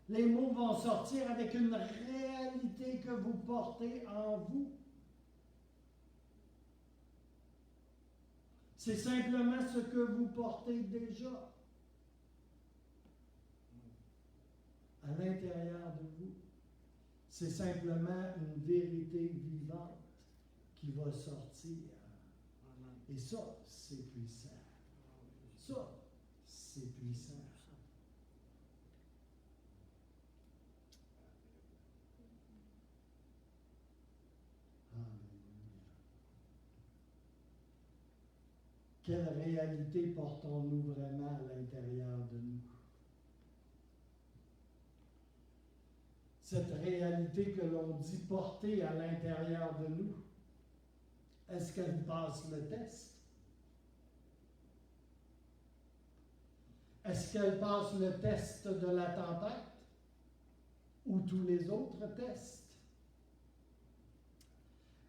Les mots vont sortir avec une réalité que vous portez en vous. C'est simplement ce que vous portez déjà à l'intérieur de vous. C'est simplement une vérité vivante qui va sortir. Et ça, c'est puissant. Ça, c'est puissant. Alléluia. Quelle réalité portons-nous vraiment à l'intérieur de nous? Cette réalité que l'on dit porter à l'intérieur de nous, est-ce qu'elle passe le test? Est-ce qu'elle passe le test de la tempête ou tous les autres tests?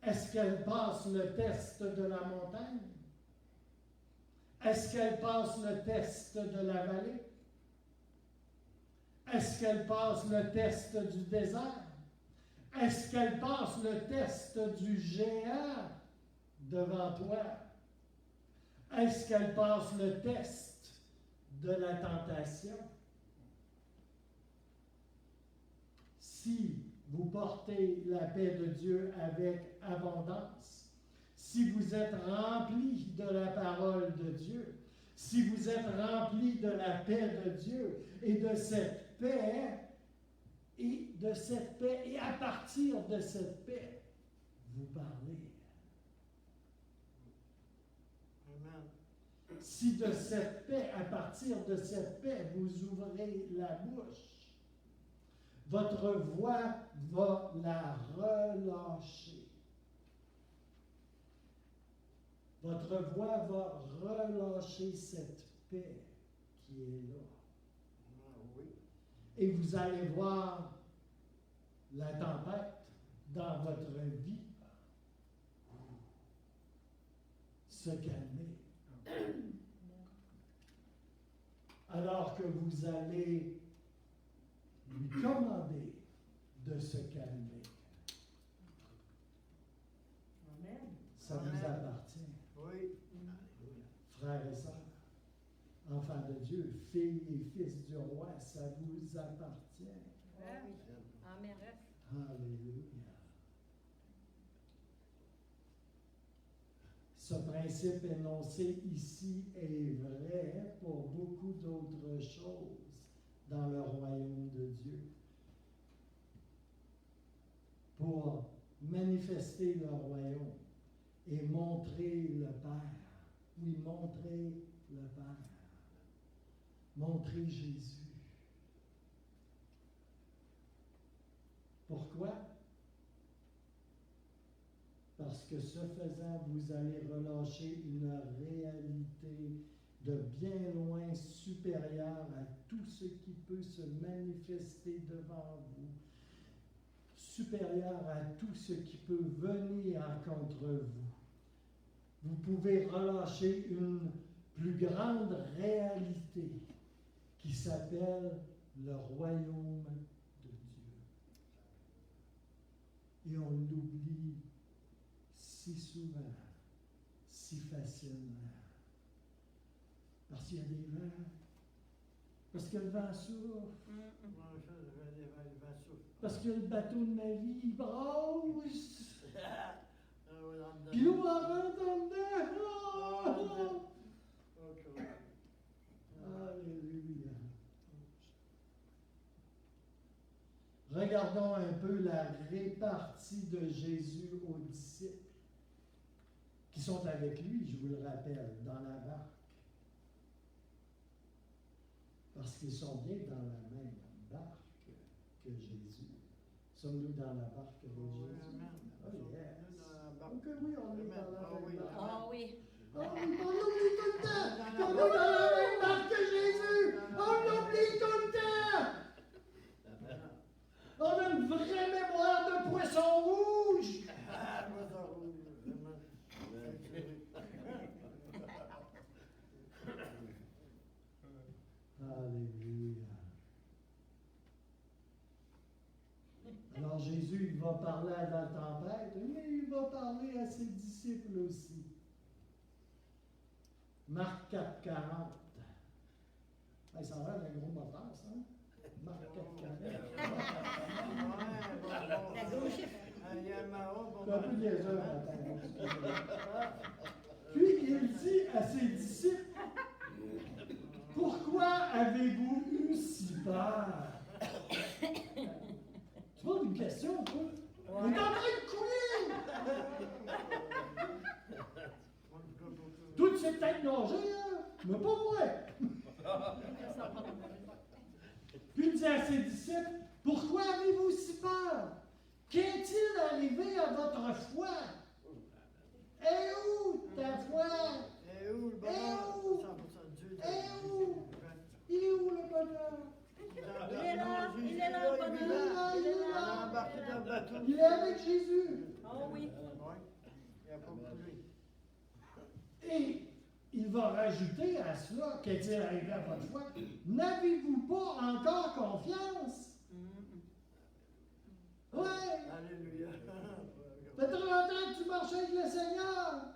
Est-ce qu'elle passe le test de la montagne? Est-ce qu'elle passe le test de la vallée? Est-ce qu'elle passe le test du désert? Est-ce qu'elle passe le test du géant devant toi? Est-ce qu'elle passe le test de la tentation? Si vous portez la paix de Dieu avec abondance, si vous êtes rempli de la parole de Dieu, si vous êtes rempli de la paix de Dieu et de cette paix, et à partir de cette paix, vous parlez. Amen. Si de cette paix, à partir de cette paix, vous ouvrez la bouche, votre voix va la relâcher. Votre voix va relâcher cette paix qui est là. Ah oui. Et vous allez voir la tempête dans votre vie se calmer. Alors que vous allez lui commander de se calmer. Amen. Ça vous Amen. appartient. Oui. Frères et sœurs, enfants de Dieu, filles et fils du roi, ça vous appartient. Amen. Alléluia. Ce principe énoncé ici est vrai pour beaucoup d'autres choses dans le royaume de Dieu. Pour manifester le royaume et montrer le Père. Oui, montrer le Père. Montrer Jésus. Pourquoi? Parce que ce faisant, vous allez relâcher une réalité de bien loin supérieure à tout ce qui peut se manifester devant vous, supérieure à tout ce qui peut venir contre vous. Vous pouvez relâcher une plus grande réalité qui s'appelle le royaume de Dieu. Et on l'oublie si souvent, si facilement. Parce qu'il y a des vents. Parce que le vent souffle. Parce que le bateau de ma vie, il brasse. Puis l'eau en rentre en dedans. Alléluia. Regardons un peu la répartie de Jésus aux disciples qui sont avec lui, je vous le rappelle, dans la barque. Parce qu'ils sont bien dans la même barque que Jésus. Sommes-nous dans la barque de Jésus? Oh yes. Ok, oui, on est dans la même barque. Ah oui. Oh, on l'oublie tout le temps! On est dans la même barque que Jésus! On l'oublie tout le temps! On a une vraie mémoire de poisson rouge! Alléluia. Alors Jésus, il va parler à la tempête, mais il va parler à ses disciples aussi. Marc 4, 40. Hey, ça va, un gros moteur, ça? Marc 4, 40. La gauche. C'est un peu niaiseux, matin. Puis il dit à ses disciples, pourquoi avez-vous eu si peur? Tu poses une question, toi? On est en train de couler! Tout c'est peut-être nager, hein? Mais pas moi! Puis il dit à ses disciples, pourquoi avez-vous si peur? Qu'est-il arrivé à votre foi? Et où ta foi? Et où le bonheur? Et où? 100% Dieu. Et où? Il est où le bonheur? Il est là, il est là, le bonheur. Il est Il a là. embarqué dans le bateau. Il est avec Jésus. Oh oui. Oui, il n'a pas coulé. Et il va rajouter à cela, qu'est-il arrivé à votre foi? N'avez-vous pas encore confiance? Ouais. Alléluia. Ça fait 30 ans que tu marches avec le Seigneur.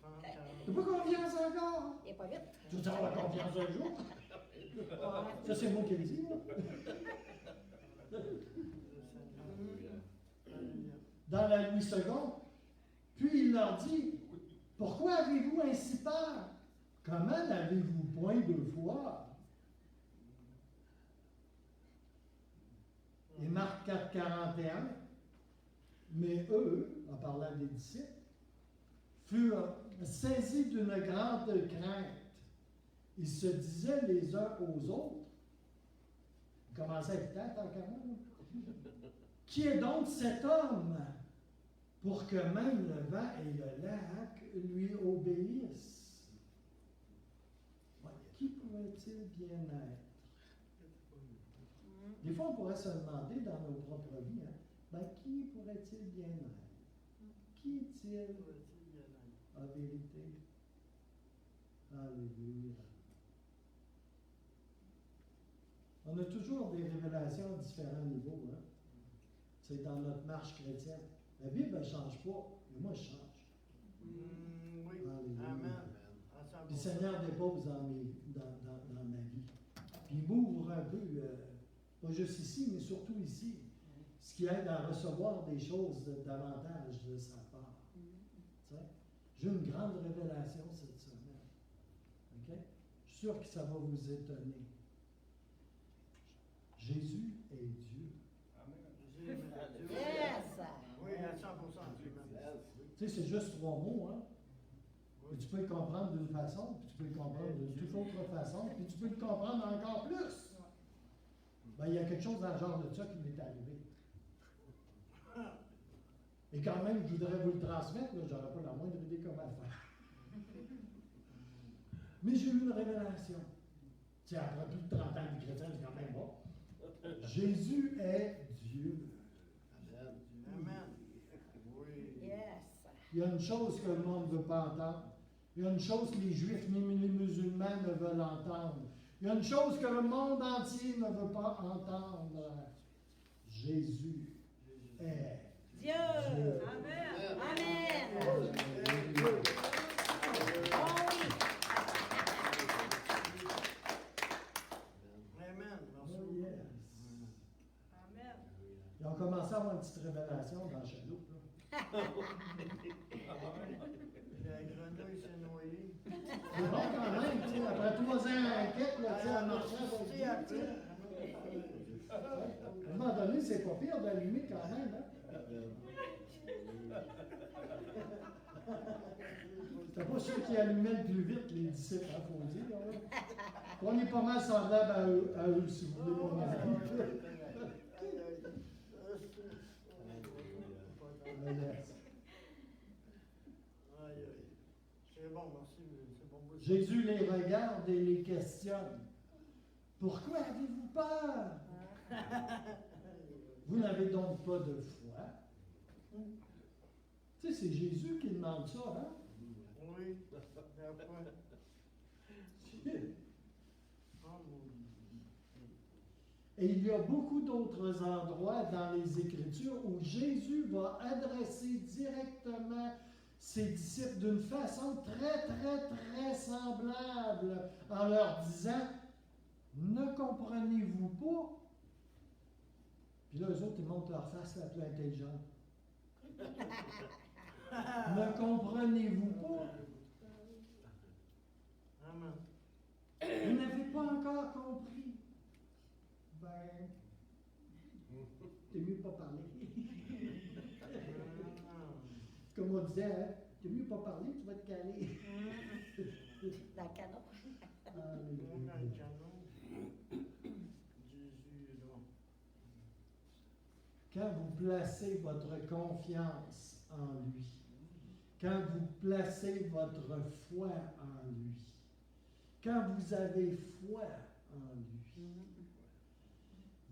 30, Tu n'as pas confiance encore. Il est pas vite. Tu vas avoir confiance un jour. Ça, c'est moi qui le dis. Moi. Dans la Louis II, puis il leur dit, pourquoi avez-vous ainsi peur? Comment n'avez-vous point de foi? Et Marc 4, 41, mais eux, en parlant des disciples, furent saisis d'une grande crainte. Ils se disaient les uns aux autres, ils commençaient à être tête en carrément, qui est donc cet homme pour que même le vent et le lac lui obéissent? Ouais, qui pourrait-il bien être? Des fois, on pourrait se demander dans nos propres vies, hein, ben, qui pourrait-il bien être? Qui est-il en vérité? Alléluia. On a toujours des révélations à différents niveaux. Hein? C'est dans notre marche chrétienne. La Bible ne change pas, mais moi je change. Oui, Alléluia. amen. Puis le Seigneur dépose dans ma vie. Puis il m'ouvre un peu, pas juste ici, mais surtout ici, ce qui aide à recevoir des choses davantage de sa part. Tu sais? J'ai une grande révélation cette semaine. OK? Je suis sûr que ça va vous étonner. Jésus est Dieu. Yes. Oui, à 100%. Tu sais, c'est juste 3 mots, hein? Et tu peux le comprendre d'une façon, puis tu peux le comprendre d'une toute autre façon, puis tu peux le comprendre encore plus. Ben, il y a quelque chose dans le genre de ça qui m'est arrivé. Et quand même, je voudrais vous le transmettre, là, j'aurais pas la moindre idée comment le faire. Mais j'ai eu une révélation. Tu sais, après plus de 30 ans de chrétien, c'est quand même bon. Jésus est Dieu. Amen. Oui. Yes. Il y a une chose que le monde ne veut pas entendre. Il y a une chose que les Juifs ni les musulmans ne veulent entendre. Il y a une chose que le monde entier ne veut pas entendre. Jésus est Dieu. Dieu. Amen. Amen. Alléluia. Oh oui. Amen. Oh, Merci. yes. Amen. Ils ont commencé à avoir une petite révélation dans la chaloupe. Là. La grenouille s'est noyée. C'est bon quand même, tu sais, après 3 ans à quête, là, tu sais, en marchant avec Dieu, tu sais. À un moment donné, c'est pas pire d'allumer quand même, hein? C'était pas ceux qui allumaient le plus vite, les disciples, il faut le dire. Hein? On est pas mal semblables à eux, si vous voulez mon avis. C'est bon, merci. C'est bon. Jésus les regarde et les questionne. Pourquoi avez-vous peur? Vous n'avez donc pas de foi? Tu sais, c'est Jésus qui demande ça, hein? Oui. Et il y a beaucoup d'autres endroits dans les Écritures où Jésus va adresser directement ses disciples d'une façon très, très, très semblable en leur disant « Ne comprenez-vous pas? » Puis là, eux autres, ils montrent leur face la plus intelligente. Ne comprenez-vous pas? Amen. Vous n'avez pas encore compris. Ben, t'es mieux de pas parler. Comme on disait, hein, t'es mieux de pas parler, tu vas te caler. Dans le canon. Alléluia. Jésus est là. Quand vous placez votre confiance en lui, quand vous placez votre foi en lui, quand vous avez foi en lui,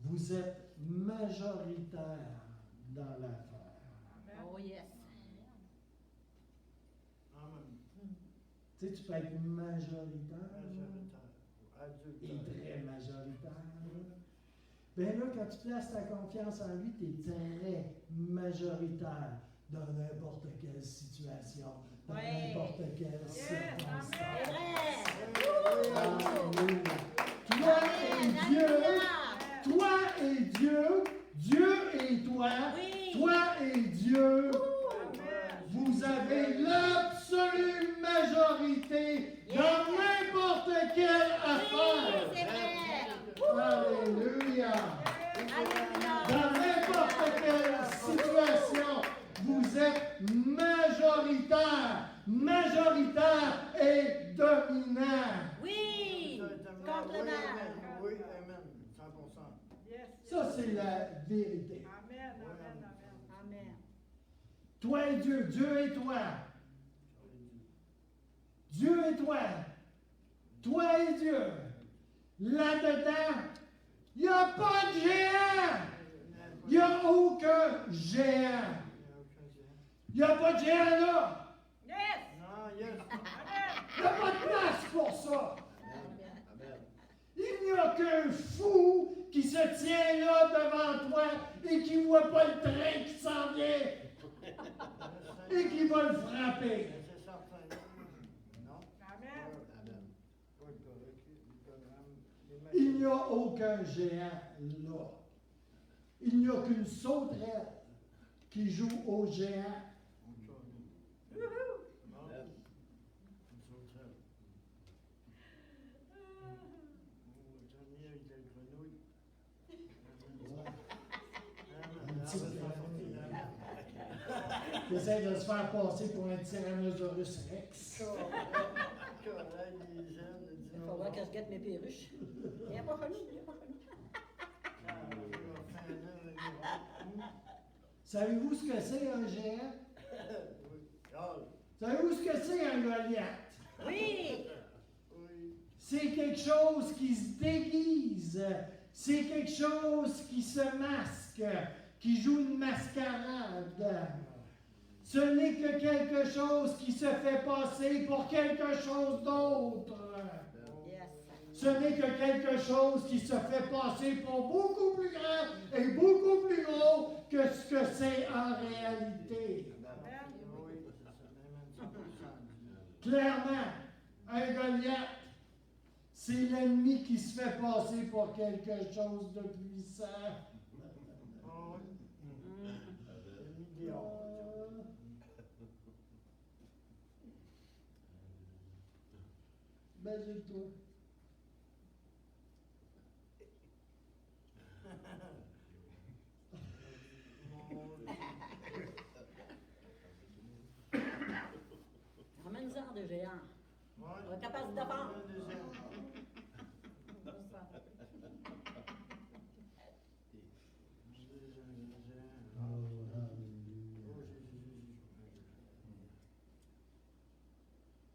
vous êtes majoritaire dans l'affaire. Oh yes. Amen. Tu sais, tu peux être majoritaire Adulte. et très majoritaire. Bien là, quand tu places ta confiance en lui, tu es très majoritaire dans n'importe quelle situation, dans Ouais. n'importe quelle circonstance. C'est vrai. Alléluia. Toi et Dieu, Alléluia. toi et Dieu, Dieu et toi, Oui. toi et Dieu, vous avez l'absolue majorité dans n'importe quelle affaire. C'est vrai. Alléluia. Alléluia. Dans n'importe quelle situation, vous êtes majoritaire et dominant. Oui. Contre le mal. Oui, amen. 100%. Yes. Ça, c'est la vérité. Amen, amen, amen. Amen. Toi et Dieu, Dieu et toi. Dieu et toi. Toi et Dieu. Là-dedans, il n'y a pas de géant. Il n'y a aucun géant. Il n'y a pas de géant là. Yes. Non, yes. Il n'y a pas de place pour ça. Amen. Il n'y a qu'un fou qui se tient là devant toi et qui ne voit pas le train qui s'en vient et qui va le frapper. C'est certain. Non? Amen. Il n'y a aucun géant là. Il n'y a qu'une sauterelle qui joue au géant. Un petit qui essaie de se faire passer pour un Tyrannosaurus Rex. Il faut voir que je guette mes perruches. Il n'y a pas connu, il n'y a pas connu. Savez-vous ce que c'est un géant? Savez-vous ce que c'est un Goliath? Oui. C'est quelque chose qui se déguise. C'est quelque chose qui se masque, qui joue une mascarade. Ce n'est que quelque chose qui se fait passer pour quelque chose d'autre. Yes. Ce n'est que quelque chose qui se fait passer pour beaucoup plus grand et beaucoup plus gros que ce que c'est en réalité. Clairement, un Goliath, c'est l'ennemi qui se fait passer pour quelque chose de puissant. Imagine-toi. Ramène-en de géant. On est capable de vendre.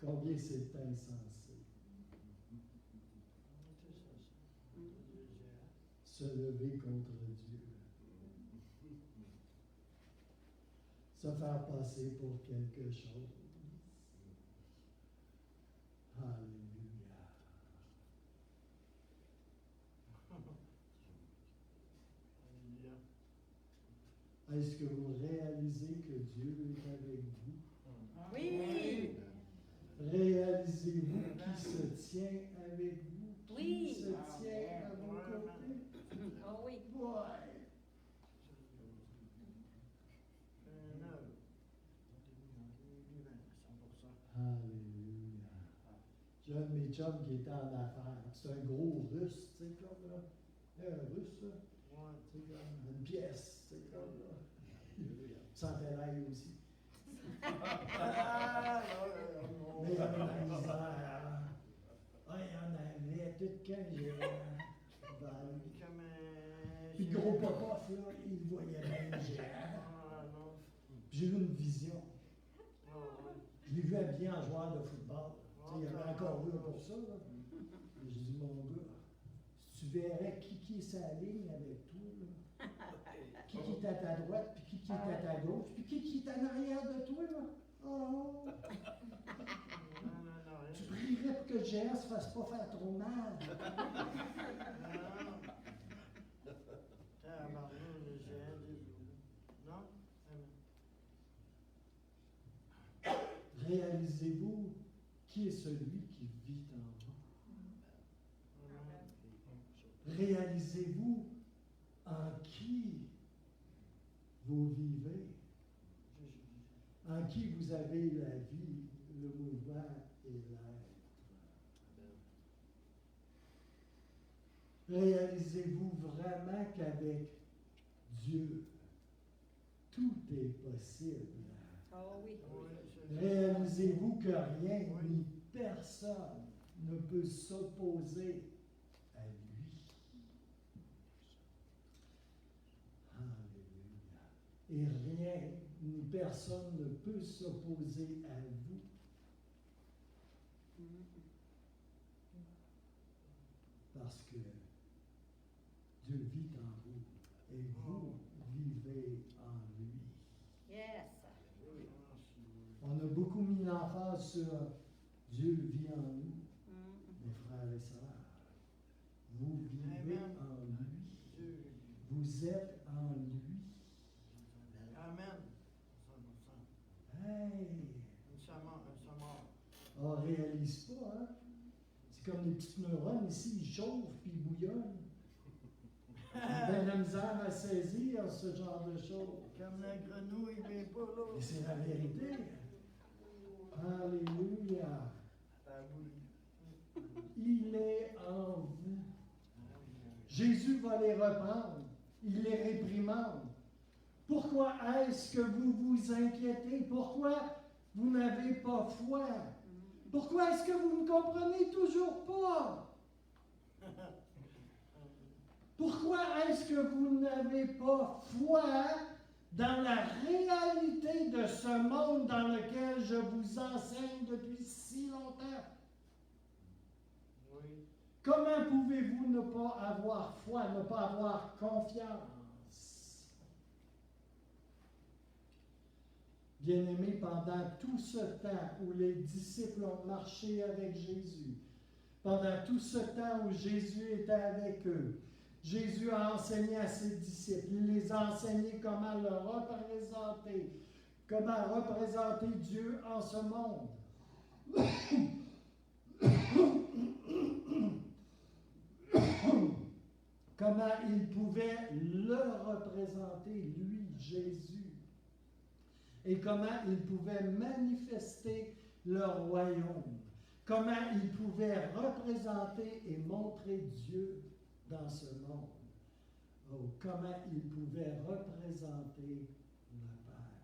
Combien c'est insensé. Se lever contre Dieu. Se faire passer pour quelque chose. Alléluia. Est-ce que vous réalisez que Dieu est avec vous? Oui. Réalisez-vous qu'il se tient avec vous? Qu'il Oui. se tient à vos côtés? Oh oui. Ouais. J'ai un de mes chums qui était en affaires. C'est un gros russe, tu sais, comme là. Un russe, là. Ouais. Tu sais, comme une pièce, tu sais, comme là. Il sentait l'ail aussi. Ah, non. Mais il y avait de la misère. Ah, il y en avait tout quand j'ai dans lui. Comme Puis le gros pop-off, là, il voyait bien le géant. Ah, non. Puis j'ai eu une vision. Ah, ouais. Je l'ai vu habillé en joueur de football. Tu sais, il avait encore vu pour ça. Là. Et j'ai dit, mon gars, si tu verrais qui est sa ligne avec toi, là, qui est à ta droite, puis qui est à ta gauche, puis qui est en arrière de toi, là. Oh! Non. Tu prierais pour que le géant se fasse pas faire trop mal. Le géant des eaux. Non? Réalisez-vous qui est celui qui vit en vous. Réalisez-vous en qui vous vivez, en qui vous avez la vie, le mouvement et l'être. Réalisez-vous vraiment qu'avec Dieu, tout est possible. Oh oui. Réalisez-vous que rien ni personne ne peut s'opposer à lui. Alléluia. Et rien ni personne ne peut s'opposer à vous. Parce que Dieu vit en vous et vous vivez en lui. Yes. On a beaucoup mis l'emphase sur Dieu vit en nous, mes frères et sœurs. Vous vivez en lui. Vous êtes en lui. Amen. Hey! On ne réalise pas, hein? C'est comme les petites neurones ici, ils chauffent puis ils bouillonnent. Ils ont bien la misère à saisir ce genre de choses. Comme la grenouille, mais pas l'autre. Et c'est la vérité. Alléluia. Il est en vous. Jésus va les reprendre. Il les réprimande. Pourquoi est-ce que vous vous inquiétez? Pourquoi vous n'avez pas foi? Pourquoi est-ce que vous ne comprenez toujours pas? Pourquoi est-ce que vous n'avez pas foi dans la réalité de ce monde dans lequel je vous enseigne depuis si longtemps? Oui. Comment pouvez-vous ne pas avoir foi, ne pas avoir confiance? Bien-aimés, pendant tout ce temps où les disciples ont marché avec Jésus, pendant tout ce temps où Jésus était avec eux, Jésus a enseigné à ses disciples, il les a enseignés comment le représenter, comment représenter Dieu en ce monde. Comment ils pouvaient le représenter, lui, Jésus. Et comment ils pouvaient manifester le royaume. Comment ils pouvaient représenter et montrer Dieu dans ce monde. Oh, comment ils pouvaient représenter le Père.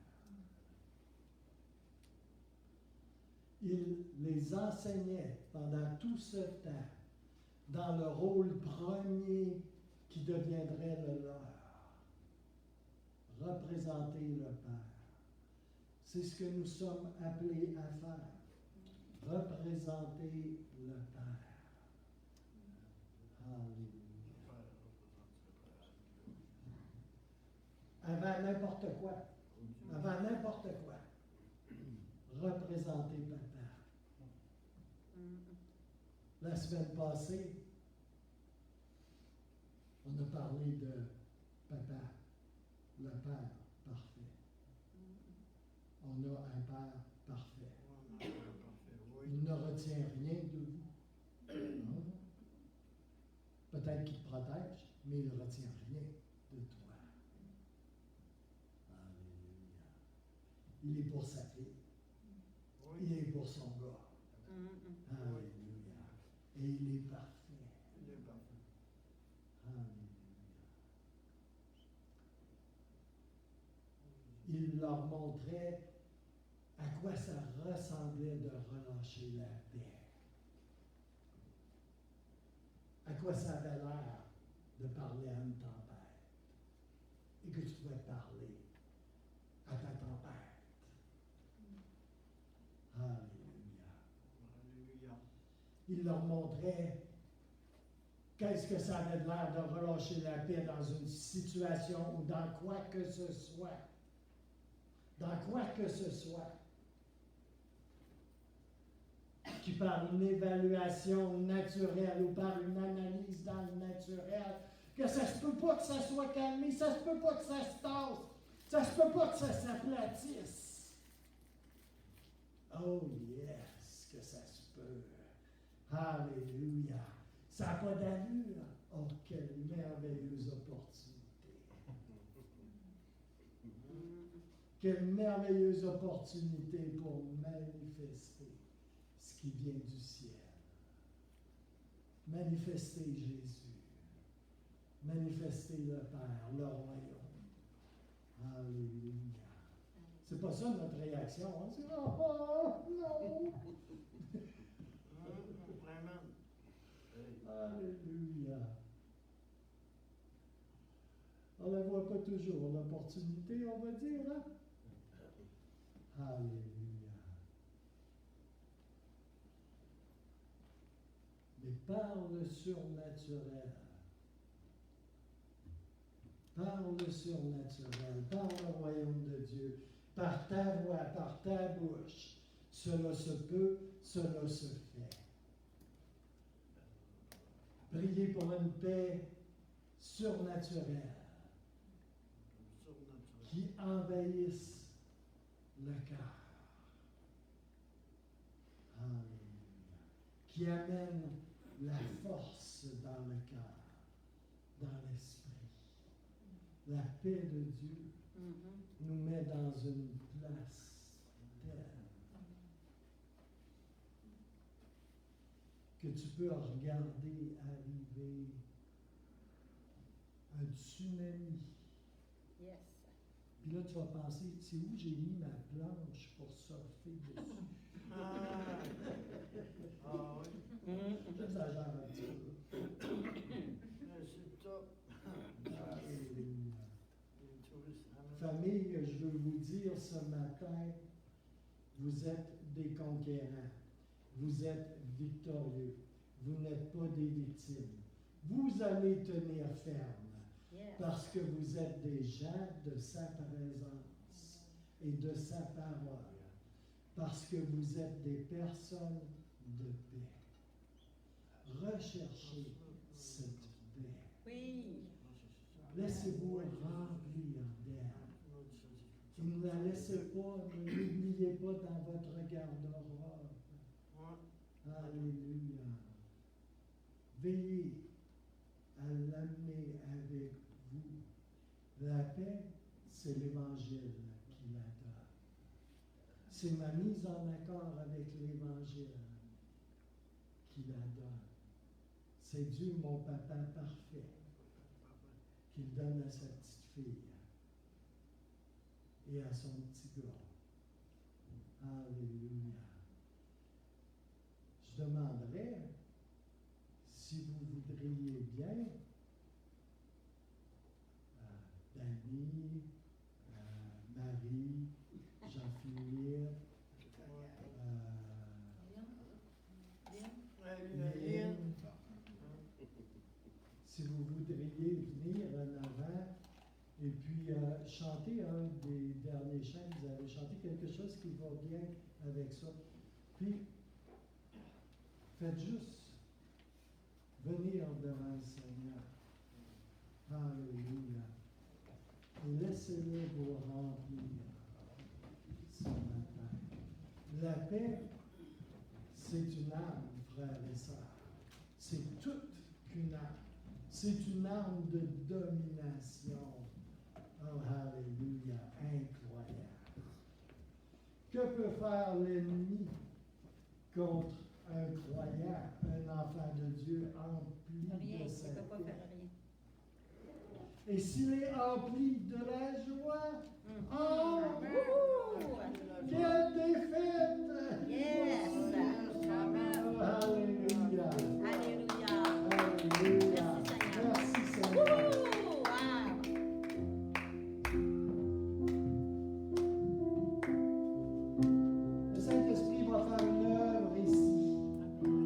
Il les enseignait pendant tout ce temps dans le rôle premier qui deviendrait le leur. Représenter le Père. C'est ce que nous sommes appelés à faire. Représenter le Père. Alléluia. Avant n'importe quoi. Avant n'importe quoi. Représenter Papa. La semaine passée, on a parlé de Papa, le Père parfait. On a un Père parfait. Il ne retient rien de vous. Non. Peut-être qu'il te protège, mais il ne retient rien de toi. Alléluia. Il est pour sa fille. Il est pour son gars. Alléluia. Et il est parfait. Il est parfait. Alléluia. Il leur montrait à quoi ça ressemblait de relâcher la paix. À quoi ça avait l'air de parler à une tempête. Et que tu pouvais parler à ta tempête. Alléluia. Alléluia. Il leur montrait qu'est-ce que ça avait l'air de relâcher la paix dans une situation ou dans quoi que ce soit. Dans quoi que ce soit. Qui par une évaluation naturelle ou par une analyse dans le naturel, que ça se peut pas que ça soit calmé, ça se peut pas que ça se tasse, ça se peut pas que ça s'aplatisse. Oh yes, que ça se peut. Alléluia. Ça n'a pas d'allure. Oh, quelle merveilleuse opportunité. Quelle merveilleuse opportunité pour manifester ce qui vient du ciel. Manifester Jésus. Manifester le Père, le royaume. Alléluia. C'est pas ça notre réaction. On dit, oh non! Vraiment. Alléluia. On ne la voit pas toujours, l'opportunité, on va dire, hein? Alléluia. Mais par le surnaturel, par le surnaturel, par le royaume de Dieu, par ta voix, par ta bouche, cela se peut, cela se fait. Priez pour une paix surnaturelle qui envahisse le cœur. Alléluia. Qui amène la force dans le cœur, dans l'esprit. La paix de Dieu nous met dans une place telle que tu peux regarder arriver un tsunami. Yes. Puis là, tu vas penser, c'est où j'ai mis ma planche pour surfer dessus? Ah oui. J'exagère un petit peu. C'est top. Alléluia. Les touristes. Famille, je veux vous dire ce matin, vous êtes des conquérants. Vous êtes victorieux. Vous n'êtes pas des victimes. Vous allez tenir ferme. Yes. Parce que vous êtes des gens de sa présence et de sa parole. Parce que vous êtes des personnes de paix. Recherchez cette paix. Oui. Laissez-vous remplir d'elle. Et ne la laissez pas, ne l'oubliez pas dans votre garde-robe. Alléluia. Veillez à l'amener avec vous. La paix, c'est l'Évangile qui la donne. C'est ma mise en accord avec l'Évangile qui la donne. C'est Dieu, mon papa parfait, qui le donne à sa petite fille et à son petit gars. Alléluia. Je demanderais, si vous voudriez bien, Dany, Marie, Jean-Philippe, Lynn, si vous voudriez venir en avant et puis chanter un des derniers chants, vous avez chanté quelque chose qui va bien avec ça. Puis, faites juste venir devant le Seigneur. Alléluia. Et laissez-le vous remplir ce matin. La paix, c'est une arme, frères et sœurs. C'est toute une arme. C'est une arme de domination. Oh, alléluia, incroyable. Que peut faire l'ennemi contre un croyant, un enfant de Dieu empli Rien, de il sa ne peut pas foi. faire rien. Et s'il est empli de la joie, Mm. oh, Wouhou! quelle défaite! Yes! Oh, Alléluia! Alléluia! Alléluia! Merci Seigneur! Wouhou! Wow! Le Saint-Esprit va faire une œuvre ici.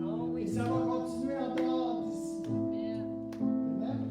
Oh Et oui. ça va continuer en dehors d'ici. Amen.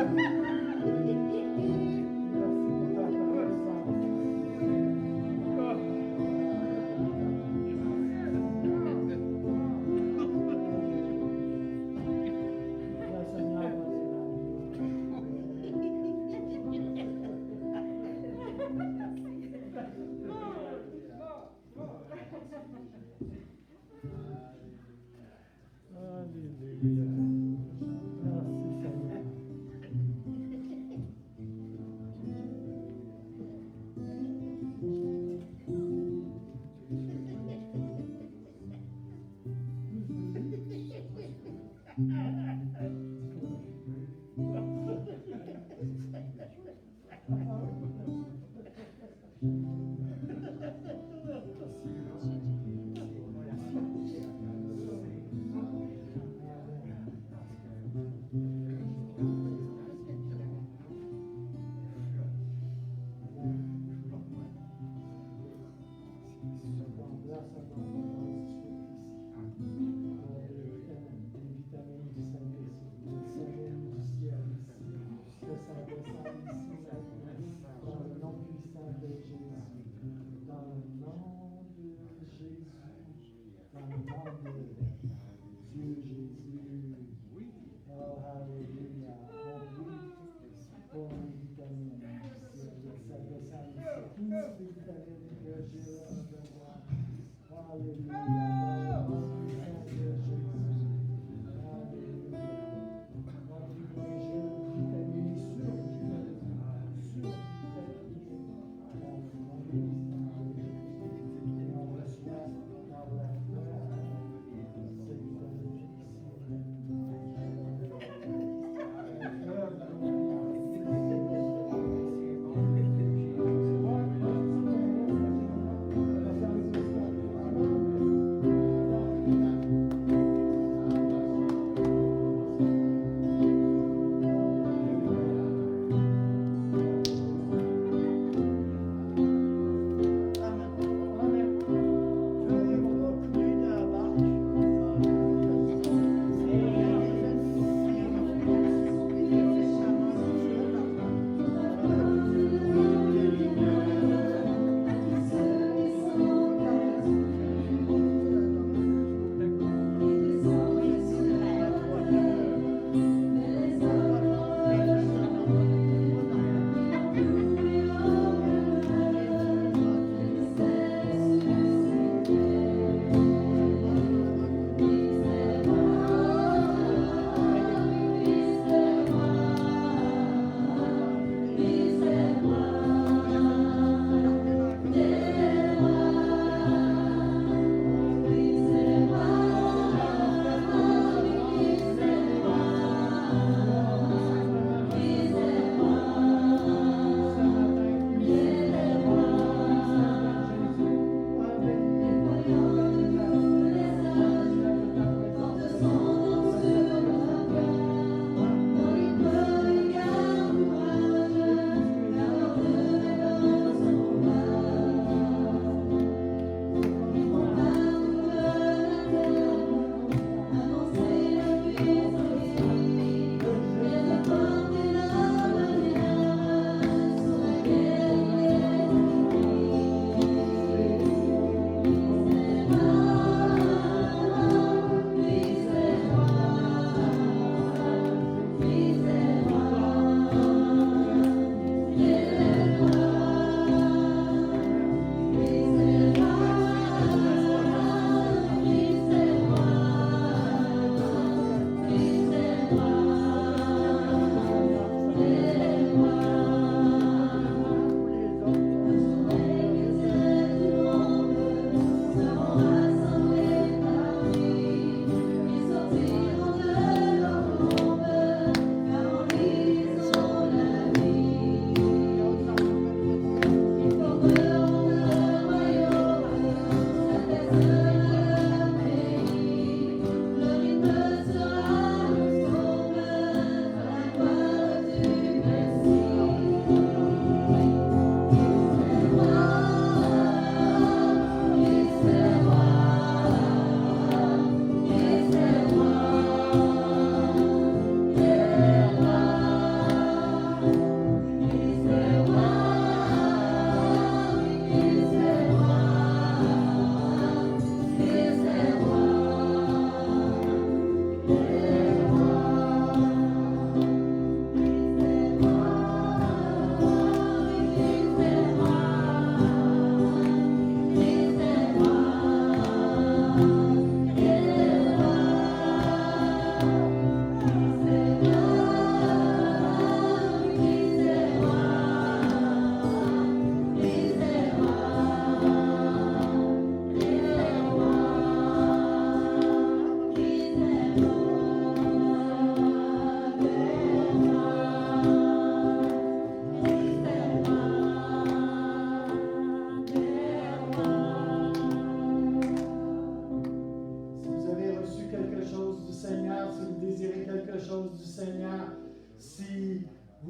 Alléluia. Merci Seigneur.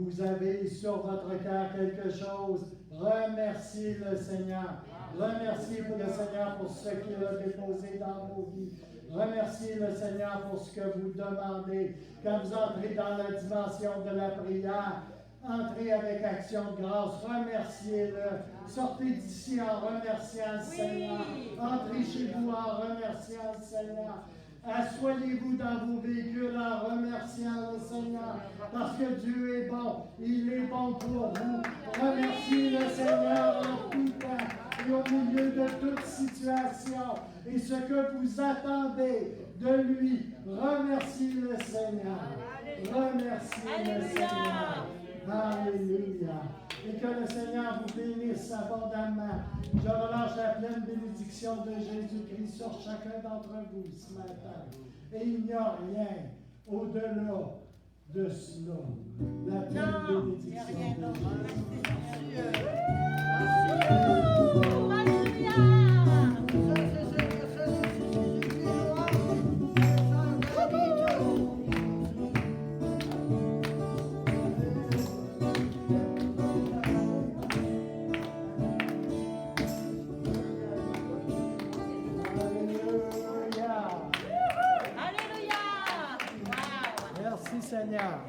vous avez sur votre cœur quelque chose, remerciez le Seigneur. Remerciez le Seigneur pour ce qu'il a déposé dans vos vies. Remerciez le Seigneur pour ce que vous demandez. Quand vous entrez dans la dimension de la prière, entrez avec action de grâce. Remerciez-le. Sortez d'ici en remerciant le Seigneur. Entrez chez vous en remerciant le Seigneur. Assoyez-vous dans vos véhicules en remerciant le Seigneur, parce que Dieu est bon, il est bon pour vous. Remerciez le Seigneur en tout temps et au milieu de toute situation. Et ce que vous attendez de lui, remerciez le Seigneur. Remerciez le Seigneur. Alléluia. Et que le Seigneur vous bénisse abondamment. Je relâche la pleine bénédiction de Jésus-Christ sur chacun d'entre vous ce matin. Et il n'y a rien au-delà de cela. La pleine bénédiction de Seigneur.